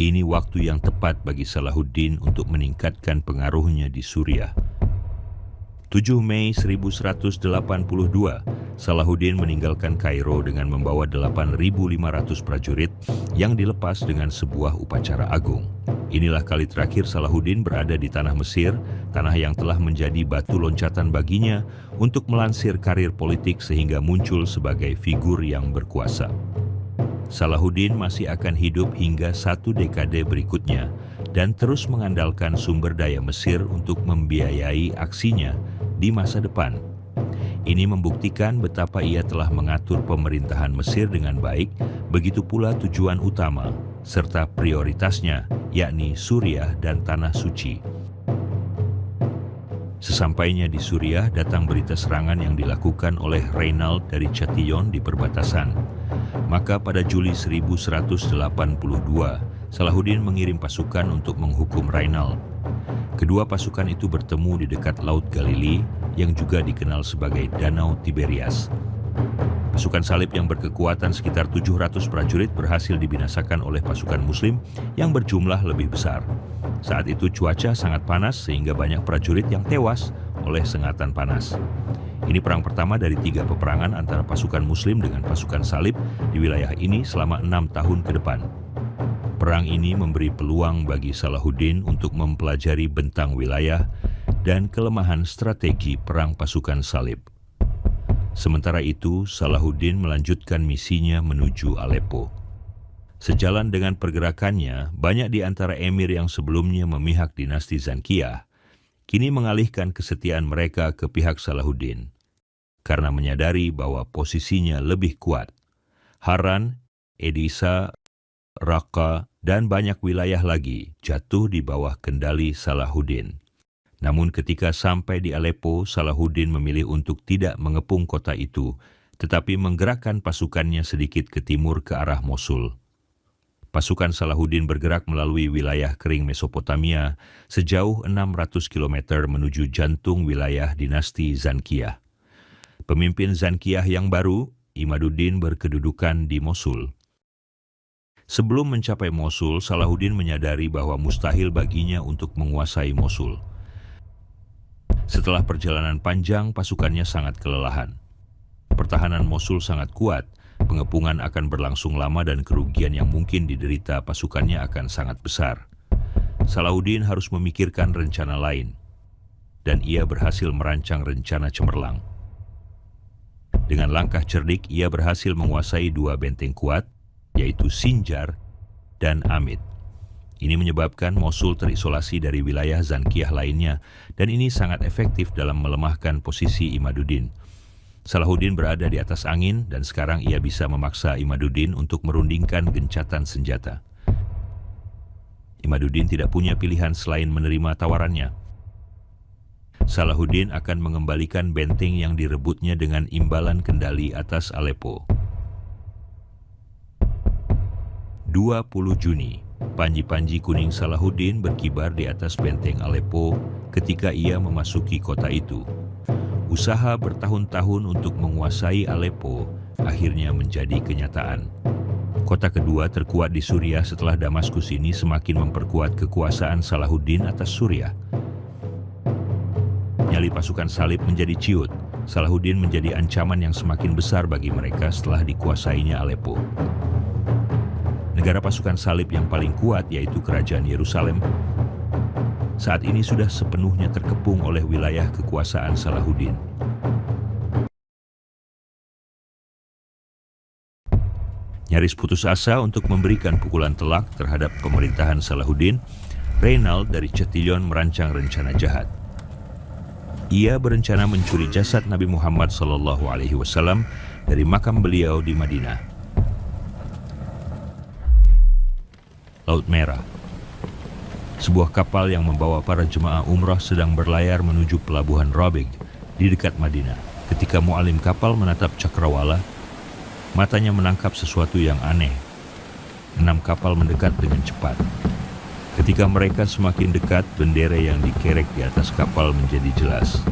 Ini waktu yang tepat bagi Salahuddin untuk meningkatkan pengaruhnya di Suriah. 7 Mei 1182, Salahuddin meninggalkan Kairo dengan membawa 8.500 prajurit yang dilepas dengan sebuah upacara agung. Inilah kali terakhir Salahuddin berada di tanah Mesir, tanah yang telah menjadi batu loncatan baginya untuk melansir karir politik sehingga muncul sebagai figur yang berkuasa. Salahuddin masih akan hidup hingga 1 dekade berikutnya dan terus mengandalkan sumber daya Mesir untuk membiayai aksinya di masa depan. Ini membuktikan betapa ia telah mengatur pemerintahan Mesir dengan baik, begitu pula tujuan utama, serta prioritasnya, yakni Suriah dan Tanah Suci. Sesampainya di Suriah, datang berita serangan yang dilakukan oleh Reinald dari Chatillon di perbatasan. Maka pada Juli 1182, Salahuddin mengirim pasukan untuk menghukum Reinald. Kedua pasukan itu bertemu di dekat Laut Galili, yang juga dikenal sebagai Danau Tiberias. Pasukan salib yang berkekuatan sekitar 700 prajurit berhasil dibinasakan oleh pasukan Muslim yang berjumlah lebih besar. Saat itu cuaca sangat panas sehingga banyak prajurit yang tewas oleh sengatan panas. Ini perang pertama dari 3 peperangan antara pasukan Muslim dengan pasukan salib di wilayah ini selama 6 tahun ke depan. Perang ini memberi peluang bagi Salahuddin untuk mempelajari bentang wilayah dan kelemahan strategi perang pasukan salib. Sementara itu, Salahuddin melanjutkan misinya menuju Aleppo. Sejalan dengan pergerakannya, banyak di antara emir yang sebelumnya memihak dinasti Zankiyah, kini mengalihkan kesetiaan mereka ke pihak Salahuddin, karena menyadari bahwa posisinya lebih kuat. Haran, Edisa, Raqqa, dan banyak wilayah lagi jatuh di bawah kendali Salahuddin. Namun ketika sampai di Aleppo, Salahuddin memilih untuk tidak mengepung kota itu, tetapi menggerakkan pasukannya sedikit ke timur ke arah Mosul. Pasukan Salahuddin bergerak melalui wilayah kering Mesopotamia sejauh 600 km menuju jantung wilayah dinasti Zankiyah. Pemimpin Zankiyah yang baru, Imaduddin, berkedudukan di Mosul. Sebelum mencapai Mosul, Salahuddin menyadari bahwa mustahil baginya untuk menguasai Mosul. Setelah perjalanan panjang, pasukannya sangat kelelahan. Pertahanan Mosul sangat kuat, pengepungan akan berlangsung lama dan kerugian yang mungkin diderita pasukannya akan sangat besar. Salahuddin harus memikirkan rencana lain, dan ia berhasil merancang rencana cemerlang. Dengan langkah cerdik, ia berhasil menguasai 2 benteng kuat, yaitu Sinjar dan Amid. Ini menyebabkan Mosul terisolasi dari wilayah Zankiyah lainnya, dan ini sangat efektif dalam melemahkan posisi Imaduddin. Salahuddin berada di atas angin, dan sekarang ia bisa memaksa Imaduddin untuk merundingkan gencatan senjata. Imaduddin tidak punya pilihan selain menerima tawarannya. Salahuddin akan mengembalikan benteng yang direbutnya dengan imbalan kendali atas Aleppo. 20 Juni, panji-panji kuning Salahuddin berkibar di atas benteng Aleppo ketika ia memasuki kota itu. Usaha bertahun-tahun untuk menguasai Aleppo akhirnya menjadi kenyataan. Kota kedua terkuat di Suriah setelah Damaskus ini semakin memperkuat kekuasaan Salahuddin atas Suriah. Nyali pasukan salib menjadi ciut. Salahuddin menjadi ancaman yang semakin besar bagi mereka setelah dikuasainya Aleppo. Negara pasukan salib yang paling kuat, yaitu Kerajaan Yerusalem, saat ini sudah sepenuhnya terkepung oleh wilayah kekuasaan Salahuddin. Nyaris putus asa untuk memberikan pukulan telak terhadap pemerintahan Salahuddin, Reynald dari Chatillon merancang rencana jahat. Ia berencana mencuri jasad Nabi Muhammad SAW dari makam beliau di Madinah. Laut Merah. Sebuah kapal yang membawa para jemaah umrah sedang berlayar menuju pelabuhan Rabigh di dekat Madinah. Ketika mualim kapal menatap cakrawala, matanya menangkap sesuatu yang aneh. 6 kapal mendekat dengan cepat. Ketika mereka semakin dekat, bendera yang dikerek di atas kapal menjadi jelas.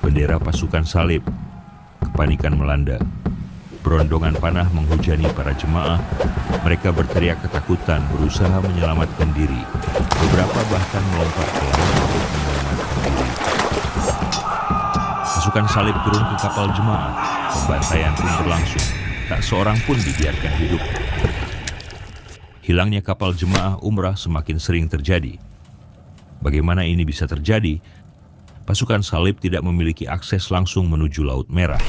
Bendera pasukan salib. Kepanikan melanda. Berondongan panah menghujani para jemaah. Mereka berteriak ketakutan, berusaha menyelamatkan diri. Beberapa bahkan melompat ke laut untuk menyelamatkan diri. Pasukan salib turun ke kapal jemaah. Pembantaian pun berlangsung. Tak seorang pun dibiarkan hidup. Hilangnya kapal jemaah umrah semakin sering terjadi. Bagaimana ini bisa terjadi? Pasukan salib tidak memiliki akses langsung menuju Laut Merah.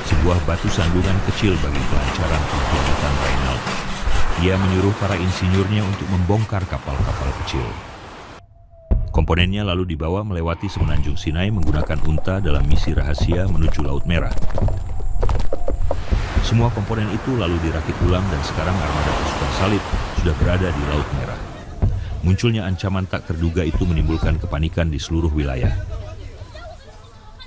Sebuah batu sandungan kecil bagi kelancaran pengkhianatan Reynald. Ia menyuruh para insinyurnya untuk membongkar kapal-kapal kecil. Komponennya lalu dibawa melewati semenanjung Sinai menggunakan unta dalam misi rahasia menuju Laut Merah. Semua komponen itu lalu dirakit ulang dan sekarang armada pasukan salib sudah berada di Laut Merah. Munculnya ancaman tak terduga itu menimbulkan kepanikan di seluruh wilayah.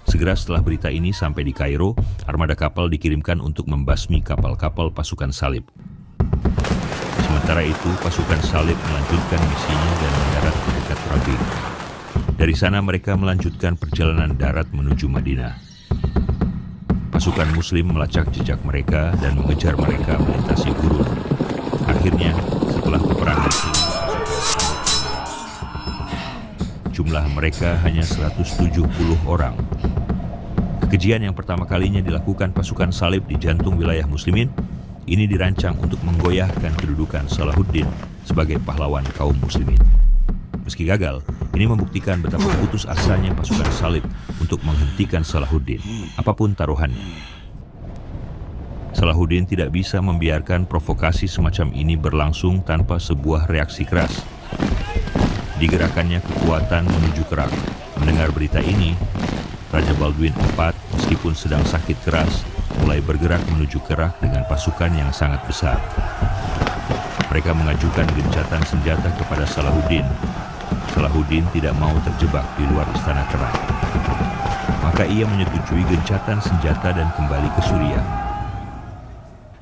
Segera setelah berita ini sampai di Kairo, armada kapal dikirimkan untuk membasmi kapal-kapal pasukan salib. Sementara itu, pasukan salib melanjutkan misinya dan mendarat di dekat Rabigh. Dari sana mereka melanjutkan perjalanan darat menuju Madinah. Pasukan Muslim melacak jejak mereka dan mengejar mereka melintasi gurun. Akhirnya, setelah peperangan jumlah mereka hanya 170 orang. Kekejian yang pertama kalinya dilakukan pasukan salib di jantung wilayah Muslimin, ini dirancang untuk menggoyahkan kedudukan Salahuddin sebagai pahlawan kaum Muslimin. Meski gagal, ini membuktikan betapa putus asanya pasukan salib untuk menghentikan Salahuddin, apapun taruhannya. Salahuddin tidak bisa membiarkan provokasi semacam ini berlangsung tanpa sebuah reaksi keras. Digerakkannya kekuatan menuju Kerak. Mendengar berita ini, Raja Baldwin IV, meskipun sedang sakit keras, mulai bergerak menuju Kerak dengan pasukan yang sangat besar. Mereka mengajukan gencatan senjata kepada Salahuddin. Salahuddin tidak mau terjebak di luar istana Kerak. Maka ia menyetujui gencatan senjata dan kembali ke Suriah.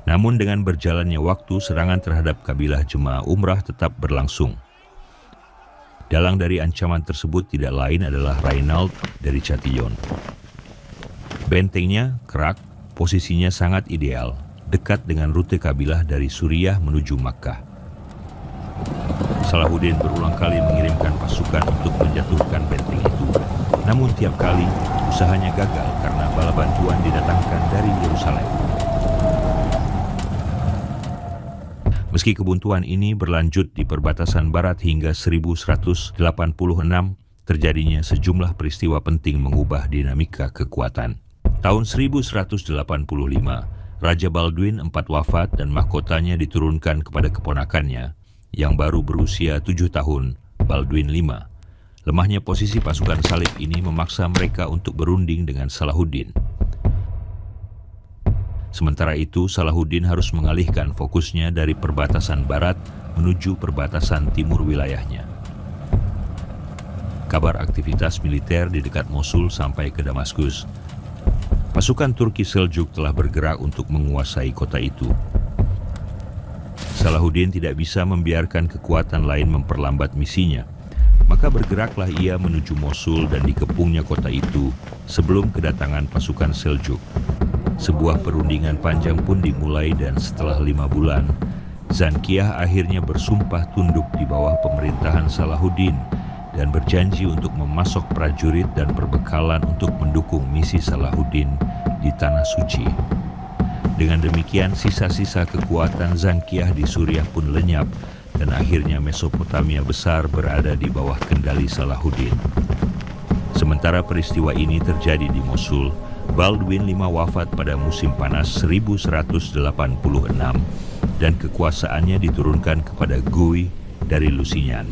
Namun dengan berjalannya waktu, serangan terhadap kabilah jemaah umrah tetap berlangsung. Dalang dari ancaman tersebut tidak lain adalah Rainald dari Chatillon. Bentengnya, Kerak, posisinya sangat ideal, dekat dengan rute kabilah dari Suriah menuju Makkah. Salahuddin berulang kali mengirimkan pasukan untuk menjatuhkan benteng itu. Namun tiap kali usahanya gagal karena bala bantuan didatangkan dari Yerusalem. Meski kebuntuan ini berlanjut di perbatasan barat hingga 1186, terjadinya sejumlah peristiwa penting mengubah dinamika kekuatan. Tahun 1185, Raja Baldwin IV wafat dan mahkotanya diturunkan kepada keponakannya, yang baru berusia 7 tahun, Baldwin V. Lemahnya posisi pasukan salib ini memaksa mereka untuk berunding dengan Salahuddin. Sementara itu, Salahuddin harus mengalihkan fokusnya dari perbatasan barat menuju perbatasan timur wilayahnya. Kabar aktivitas militer di dekat Mosul sampai ke Damaskus. Pasukan Turki Seljuk telah bergerak untuk menguasai kota itu. Salahuddin tidak bisa membiarkan kekuatan lain memperlambat misinya. Maka bergeraklah ia menuju Mosul dan dikepungnya kota itu sebelum kedatangan pasukan Seljuk. Sebuah perundingan panjang pun dimulai dan setelah 5 bulan, Zankiyah akhirnya bersumpah tunduk di bawah pemerintahan Salahuddin dan berjanji untuk memasok prajurit dan perbekalan untuk mendukung misi Salahuddin di Tanah Suci. Dengan demikian, sisa-sisa kekuatan Zankiyah di Suriah pun lenyap dan akhirnya Mesopotamia besar berada di bawah kendali Salahuddin. Sementara peristiwa ini terjadi di Mosul, Baldwin V wafat pada musim panas 1186 dan kekuasaannya diturunkan kepada Guy dari Lusignan.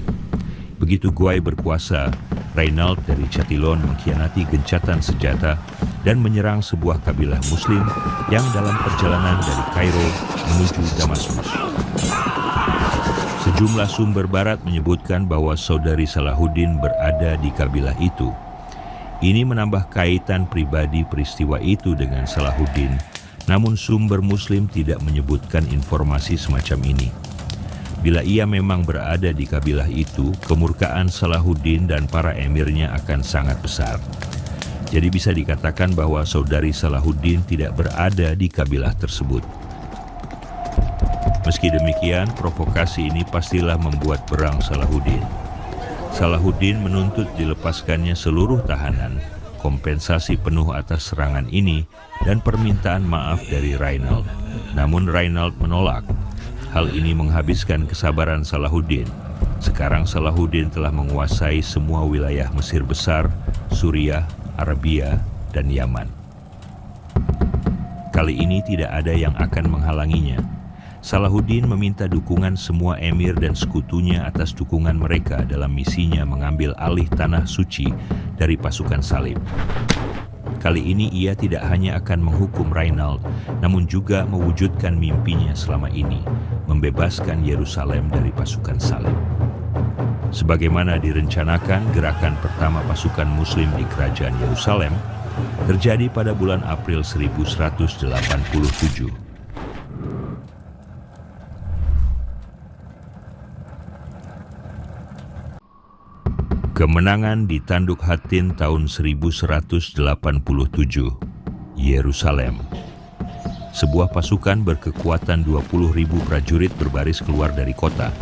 Begitu Guy berkuasa, Rainald dari Chatillon mengkhianati gencatan senjata dan menyerang sebuah kabilah Muslim yang dalam perjalanan dari Kairo menuju Damaskus. Sejumlah sumber barat menyebutkan bahwa saudari Salahuddin berada di kabilah itu. Ini menambah kaitan pribadi peristiwa itu dengan Salahuddin, namun sumber Muslim tidak menyebutkan informasi semacam ini. Bila ia memang berada di kabilah itu, kemurkaan Salahuddin dan para emirnya akan sangat besar. Jadi bisa dikatakan bahwa saudari Salahuddin tidak berada di kabilah tersebut. Meski demikian, provokasi ini pastilah membuat perang Salahuddin. Salahuddin menuntut dilepaskannya seluruh tahanan, kompensasi penuh atas serangan ini, dan permintaan maaf dari Rainald. Namun Rainald menolak. Hal ini menghabiskan kesabaran Salahuddin. Sekarang Salahuddin telah menguasai semua wilayah Mesir Besar, Suriah, Arabia, dan Yaman. Kali ini tidak ada yang akan menghalanginya. Salahuddin meminta dukungan semua emir dan sekutunya atas dukungan mereka dalam misinya mengambil alih tanah suci dari pasukan salib. Kali ini ia tidak hanya akan menghukum Rainald, namun juga mewujudkan mimpinya selama ini, membebaskan Yerusalem dari pasukan salib. Sebagaimana direncanakan, gerakan pertama pasukan Muslim di kerajaan Yerusalem terjadi pada bulan April 1187. Kemenangan di Tanduk Hatin tahun 1187. Yerusalem. Sebuah pasukan berkekuatan 20.000 prajurit berbaris keluar dari kota.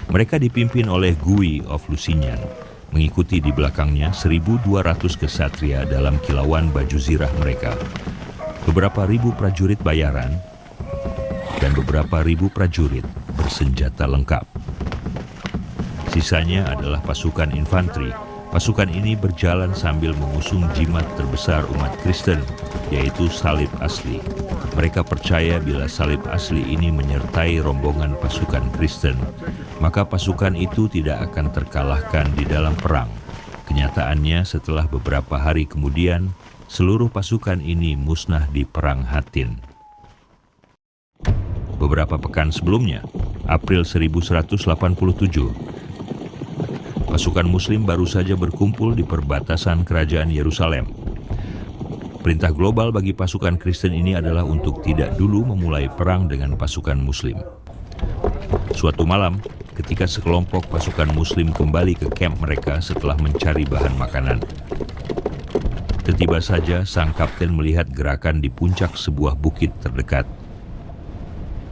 Mereka dipimpin oleh Guy of Lusignan. Mengikuti di belakangnya 1.200 kesatria dalam kilauan baju zirah mereka. Beberapa ribu prajurit bayaran dan beberapa ribu prajurit bersenjata lengkap. Sisanya adalah pasukan infanteri. Pasukan ini berjalan sambil mengusung jimat terbesar umat Kristen, yaitu salib asli. Mereka percaya bila salib asli ini menyertai rombongan pasukan Kristen, maka pasukan itu tidak akan terkalahkan di dalam perang. Kenyataannya setelah beberapa hari kemudian, seluruh pasukan ini musnah di Perang Hattin. Beberapa pekan sebelumnya, April 1187, pasukan Muslim baru saja berkumpul di perbatasan kerajaan Yerusalem. Perintah global bagi pasukan Kristen ini adalah untuk tidak dulu memulai perang dengan pasukan Muslim. Suatu malam, ketika sekelompok pasukan Muslim kembali ke kamp mereka setelah mencari bahan makanan, tiba-tiba saja sang kapten melihat gerakan di puncak sebuah bukit terdekat.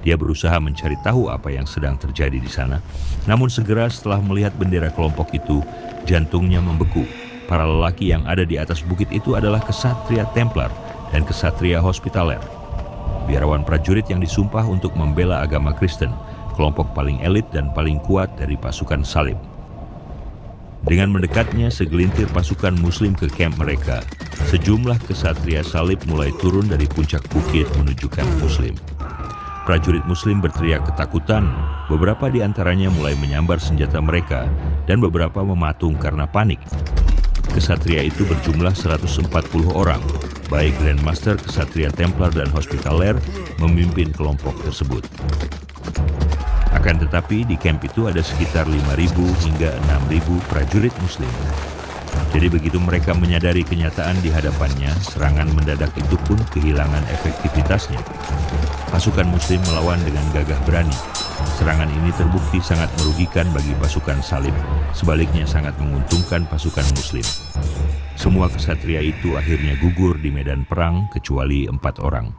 Dia berusaha mencari tahu apa yang sedang terjadi di sana. Namun segera setelah melihat bendera kelompok itu, jantungnya membeku. Para lelaki yang ada di atas bukit itu adalah kesatria Templar dan kesatria Hospitaller. Biarawan prajurit yang disumpah untuk membela agama Kristen, kelompok paling elit dan paling kuat dari pasukan salib. Dengan mendekatnya segelintir pasukan Muslim ke kamp mereka, sejumlah kesatria salib mulai turun dari puncak bukit menuju kamp Muslim. Prajurit Muslim berteriak ketakutan, beberapa di antaranya mulai menyambar senjata mereka dan beberapa mematung karena panik. Kesatria itu berjumlah 140 orang, baik Grandmaster, kesatria Templar dan Hospitaller memimpin kelompok tersebut. Akan tetapi di kamp itu ada sekitar 5.000 hingga 6.000 prajurit Muslim. Jadi begitu mereka menyadari kenyataan di hadapannya, serangan mendadak itu pun kehilangan efektivitasnya. Pasukan Muslim melawan dengan gagah berani. Serangan ini terbukti sangat merugikan bagi pasukan salib, sebaliknya sangat menguntungkan pasukan Muslim. Semua kesatria itu akhirnya gugur di medan perang kecuali 4 orang.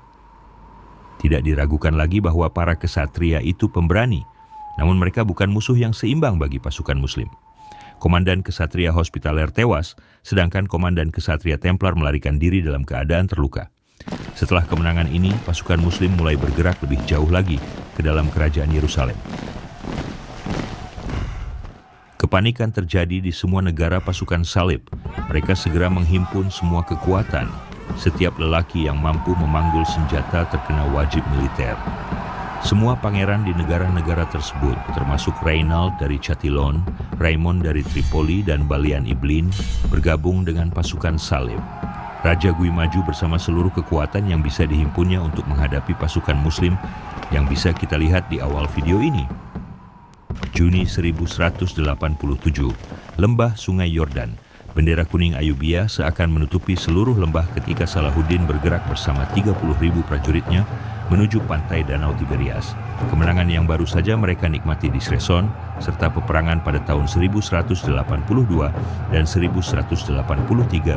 Tidak diragukan lagi bahwa para kesatria itu pemberani, namun mereka bukan musuh yang seimbang bagi pasukan Muslim. Komandan kesatria Hospitaller tewas, sedangkan komandan kesatria Templar melarikan diri dalam keadaan terluka. Setelah kemenangan ini, pasukan Muslim mulai bergerak lebih jauh lagi ke dalam kerajaan Yerusalem. Kepanikan terjadi di semua negara pasukan salib. Mereka segera menghimpun semua kekuatan. Setiap lelaki yang mampu memanggul senjata terkena wajib militer. Semua pangeran di negara-negara tersebut, termasuk Reynald dari Chatillon, Raymond dari Tripoli, dan Balian Ibelin, bergabung dengan pasukan salib. Raja Guy maju bersama seluruh kekuatan yang bisa dihimpunnya untuk menghadapi pasukan Muslim yang bisa kita lihat di awal video ini. Juni 1187, lembah Sungai Yordan. Bendera kuning Ayubia seakan menutupi seluruh lembah ketika Salahuddin bergerak bersama 30.000 prajuritnya menuju pantai Danau Tiberias. Kemenangan yang baru saja mereka nikmati di Sreson, serta peperangan pada tahun 1182 dan 1183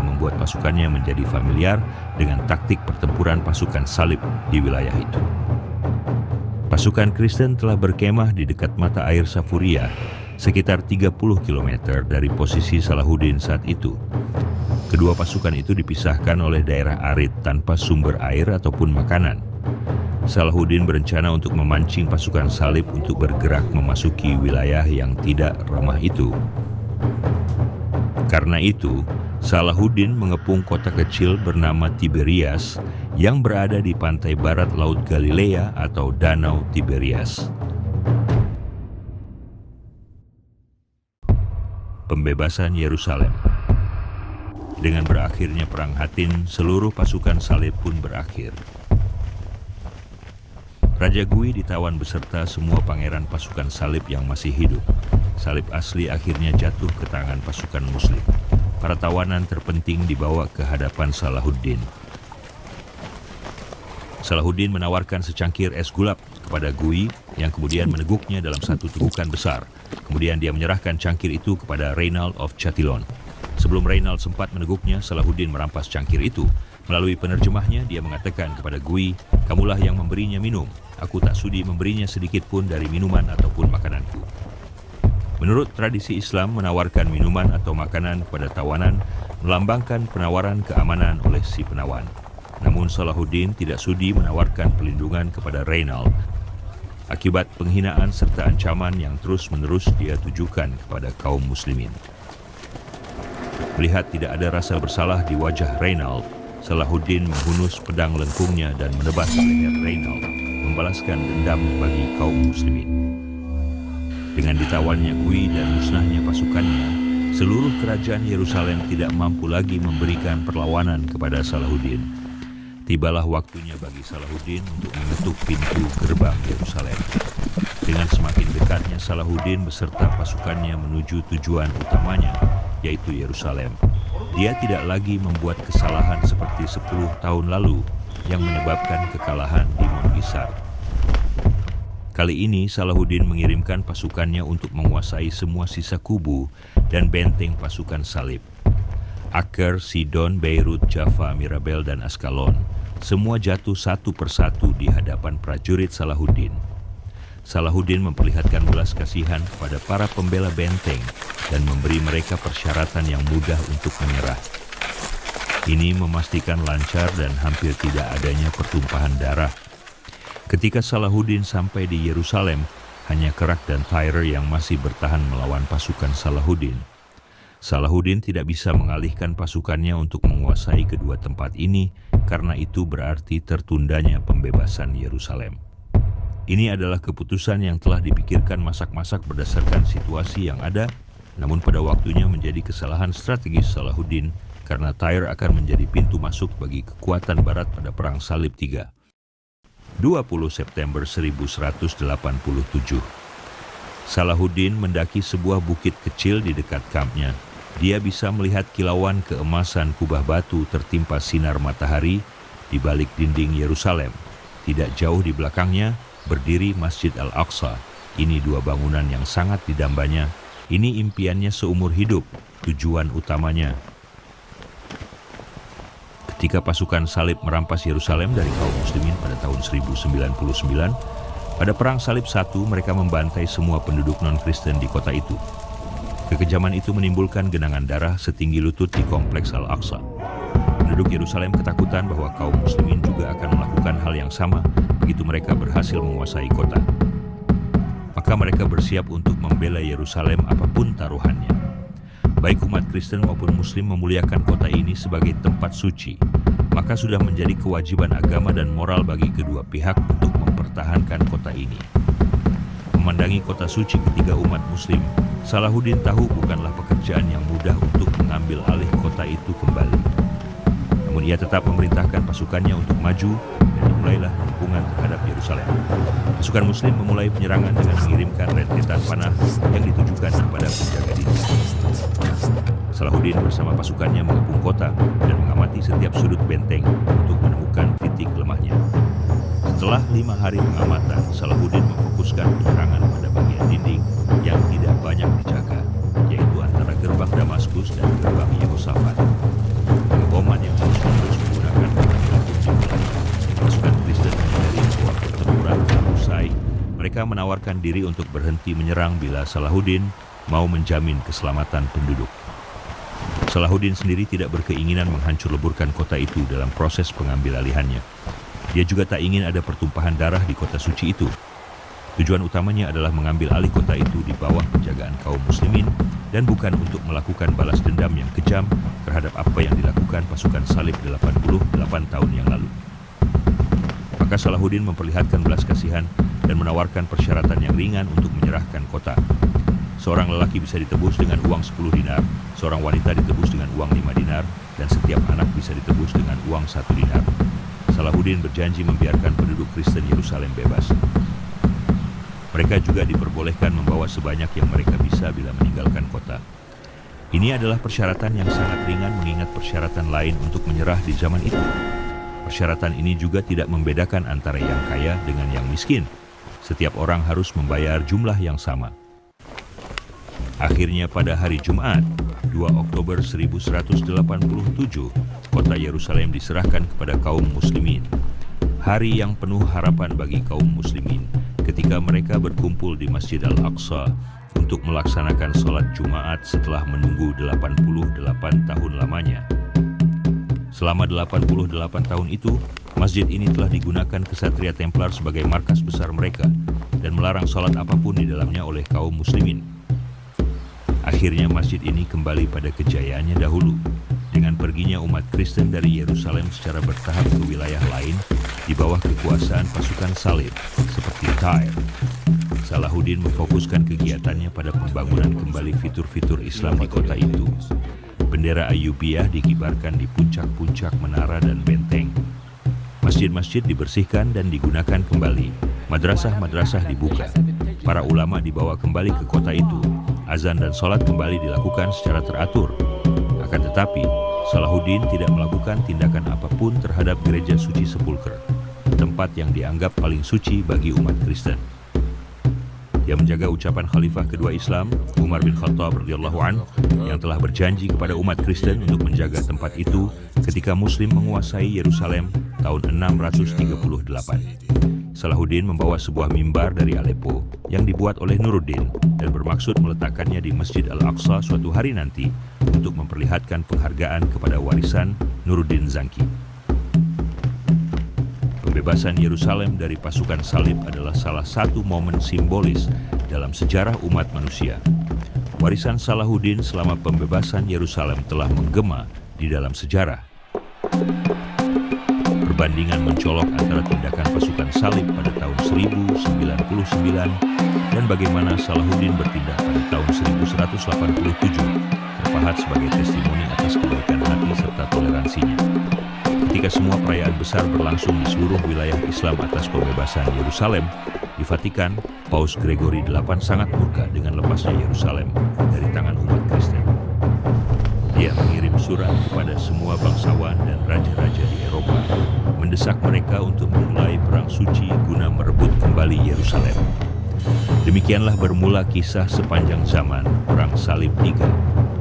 membuat pasukannya menjadi familiar dengan taktik pertempuran pasukan salib di wilayah itu. Pasukan Kristen telah berkemah di dekat mata air Safuria, sekitar 30 km dari posisi Salahuddin saat itu. Kedua pasukan itu dipisahkan oleh daerah arid tanpa sumber air ataupun makanan. Salahuddin berencana untuk memancing pasukan salib untuk bergerak memasuki wilayah yang tidak ramah itu. Karena itu, Salahuddin mengepung kota kecil bernama Tiberias yang berada di pantai barat Laut Galilea atau Danau Tiberias. Pembebasan Yerusalem. Dengan berakhirnya Perang Hattin, seluruh pasukan salib pun berakhir. Raja Guy ditawan beserta semua pangeran pasukan salib yang masih hidup. Salib asli akhirnya jatuh ke tangan pasukan Muslim. Para tawanan terpenting dibawa ke hadapan Salahuddin. Salahuddin menawarkan secangkir es gulab kepada Guy yang kemudian meneguknya dalam satu tegukan besar. Kemudian dia menyerahkan cangkir itu kepada Reynald of Chatillon. Sebelum Reynald sempat meneguknya, Salahuddin merampas cangkir itu Melalui penerjemahnya, dia mengatakan kepada Gui, "Kamulah yang memberinya minum. Aku tak sudi memberinya sedikit pun dari minuman ataupun makananku." Menurut tradisi Islam, menawarkan minuman atau makanan kepada tawanan melambangkan penawaran keamanan oleh si penawan. Namun Salahuddin tidak sudi menawarkan pelindungan kepada Reynald akibat penghinaan serta ancaman yang terus-menerus dia tujukan kepada kaum muslimin. Melihat tidak ada rasa bersalah di wajah Reynald, Salahuddin menghunus pedang lengkungnya dan menebas leher Reynald, membalaskan dendam bagi kaum muslimin. Dengan ditawannya Gui dan musnahnya pasukannya, seluruh kerajaan Yerusalem tidak mampu lagi memberikan perlawanan kepada Salahuddin. Tibalah waktunya bagi Salahuddin untuk mengetuk pintu gerbang Yerusalem. Dengan semakin dekatnya Salahuddin beserta pasukannya menuju tujuan utamanya, yaitu Yerusalem, dia tidak lagi membuat kesalahan seperti 10 tahun lalu yang menyebabkan kekalahan di Mongisar. Kali ini Salahuddin mengirimkan pasukannya untuk menguasai semua sisa kubu dan benteng pasukan salib. Acre, Sidon, Beirut, Jaffa, Mirabel, dan Askalon semua jatuh satu persatu di hadapan prajurit Salahuddin. Salahuddin memperlihatkan belas kasihan kepada para pembela benteng dan memberi mereka persyaratan yang mudah untuk menyerah. Ini memastikan lancar dan hampir tidak adanya pertumpahan darah. Ketika Salahuddin sampai di Yerusalem, hanya Kerak dan Tyre yang masih bertahan melawan pasukan Salahuddin. Salahuddin tidak bisa mengalihkan pasukannya untuk menguasai kedua tempat ini, karena itu berarti tertundanya pembebasan Yerusalem. Ini adalah keputusan yang telah dipikirkan masak-masak berdasarkan situasi yang ada, namun pada waktunya menjadi kesalahan strategis Salahuddin karena Tyre akan menjadi pintu masuk bagi kekuatan barat pada Perang Salib III. 20 September 1187. Salahuddin mendaki sebuah bukit kecil di dekat kampnya. Dia bisa melihat kilauan keemasan kubah batu tertimpa sinar matahari di balik dinding Yerusalem. Tidak jauh di belakangnya berdiri Masjid Al-Aqsa. Ini dua bangunan yang sangat didambanya. Ini impiannya seumur hidup, tujuan utamanya. Ketika pasukan salib merampas Yerusalem dari kaum muslimin pada tahun 1099, pada Perang Salib I mereka membantai semua penduduk non-Kristen di kota itu. Kekejaman itu menimbulkan genangan darah setinggi lutut di kompleks Al-Aqsa. Penduduk Yerusalem ketakutan bahwa kaum muslimin juga akan melakukan hal yang sama begitu mereka berhasil menguasai kota. Maka mereka bersiap untuk membela Yerusalem apapun taruhannya. Baik umat Kristen maupun Muslim memuliakan kota ini sebagai tempat suci, maka sudah menjadi kewajiban agama dan moral bagi kedua pihak untuk mempertahankan kota ini. Memandangi kota suci ketiga umat Muslim, Salahuddin tahu bukanlah pekerjaan yang mudah untuk mengambil alih kota itu kembali. Namun ia tetap memerintahkan pasukannya untuk maju dan dimulailah pengepungan terhadap Yerusalem. Pasukan Muslim memulai penyerangan dengan mengirimkan rentetan panah yang ditujukan kepada penjaga dinding. Salahuddin bersama pasukannya mengepung kota dan mengamati setiap sudut benteng untuk menemukan titik lemahnya. Setelah 5 hari pengamatan, Salahuddin memfokuskan penyerangan pada bagian dinding yang tidak banyak dijaga, yaitu antara gerbang Damaskus dan gerbang Yehosafat. Pengeboman yang terus-menerus menggunakan keterampilan dimulai. Pasukan Kristen dari sebuah pertempuran usai, mereka menawarkan diri untuk berhenti menyerang bila Salahuddin mau menjamin keselamatan penduduk. Salahuddin sendiri tidak berkeinginan menghancur leburkan kota itu dalam proses pengambil alihannya. Dia juga tak ingin ada pertumpahan darah di kota suci itu. Tujuan utamanya adalah mengambil alih kota itu di bawah penjagaan kaum muslimin dan bukan untuk melakukan balas dendam yang kejam terhadap apa yang dilakukan pasukan salib 88 tahun yang lalu. Maka Salahuddin memperlihatkan belas kasihan dan menawarkan persyaratan yang ringan untuk menyerahkan kota. Seorang lelaki bisa ditebus dengan uang 10 dinar, seorang wanita ditebus dengan uang 5 dinar, dan setiap anak bisa ditebus dengan uang 1 dinar. Salahuddin berjanji membiarkan penduduk Kristen Yerusalem bebas. Mereka juga diperbolehkan membawa sebanyak yang mereka bisa bila meninggalkan kota. Ini adalah persyaratan yang sangat ringan mengingat persyaratan lain untuk menyerah di zaman itu. Persyaratan ini juga tidak membedakan antara yang kaya dengan yang miskin. Setiap orang harus membayar jumlah yang sama. Akhirnya pada hari Jumat, 2 Oktober 1187, kota Yerusalem diserahkan kepada kaum muslimin. Hari yang penuh harapan bagi kaum muslimin ketika mereka berkumpul di Masjid Al-Aqsa untuk melaksanakan sholat Jumat setelah menunggu 88 tahun lamanya. Selama 88 tahun itu, masjid ini telah digunakan kesatria Templar sebagai markas besar mereka dan melarang sholat apapun di dalamnya oleh kaum muslimin. Akhirnya masjid ini kembali pada kejayaannya dahulu, dengan perginya umat Kristen dari Yerusalem secara bertahap ke wilayah lain di bawah kekuasaan pasukan salib seperti Tyre. Salahuddin memfokuskan kegiatannya pada pembangunan kembali fitur-fitur Islam di kota itu. Bendera Ayyubiyah dikibarkan di puncak-puncak menara dan benteng. Masjid-masjid dibersihkan dan digunakan kembali. Madrasah-madrasah dibuka. Para ulama dibawa kembali ke kota itu. Azan dan sholat kembali dilakukan secara teratur. Akan tetapi, Salahuddin tidak melakukan tindakan apapun terhadap gereja suci Sepulker, tempat yang dianggap paling suci bagi umat Kristen. Dia menjaga ucapan Khalifah kedua Islam, Umar bin Khattab radhiyallahu anhu, yang telah berjanji kepada umat Kristen untuk menjaga tempat itu ketika Muslim menguasai Yerusalem tahun 638. Salahuddin membawa sebuah mimbar dari Aleppo yang dibuat oleh Nuruddin dan bermaksud meletakkannya di Masjid Al-Aqsa suatu hari nanti untuk memperlihatkan penghargaan kepada warisan Nuruddin Zanki. Pembebasan Yerusalem dari pasukan salib adalah salah satu momen simbolis dalam sejarah umat manusia. Warisan Salahuddin selama pembebasan Yerusalem telah menggema di dalam sejarah. Perbandingan mencolok antara tindakan pasukan salib pada tahun 1099 dan bagaimana Salahuddin bertindak pada tahun 1187 terpahat sebagai testimoni atas kebaikan hati serta toleransinya. Ketika semua perayaan besar berlangsung di seluruh wilayah Islam atas pembebasan Yerusalem, di Vatikan, Paus Gregory VIII sangat murka dengan lepasnya Yerusalem dari tangan umat Kristen. Dia mengirim surat kepada semua bangsawan dan raja-raja di Eropa, mendesak mereka untuk memulai perang suci guna merebut kembali Yerusalem. Demikianlah bermula kisah sepanjang zaman Perang Salib III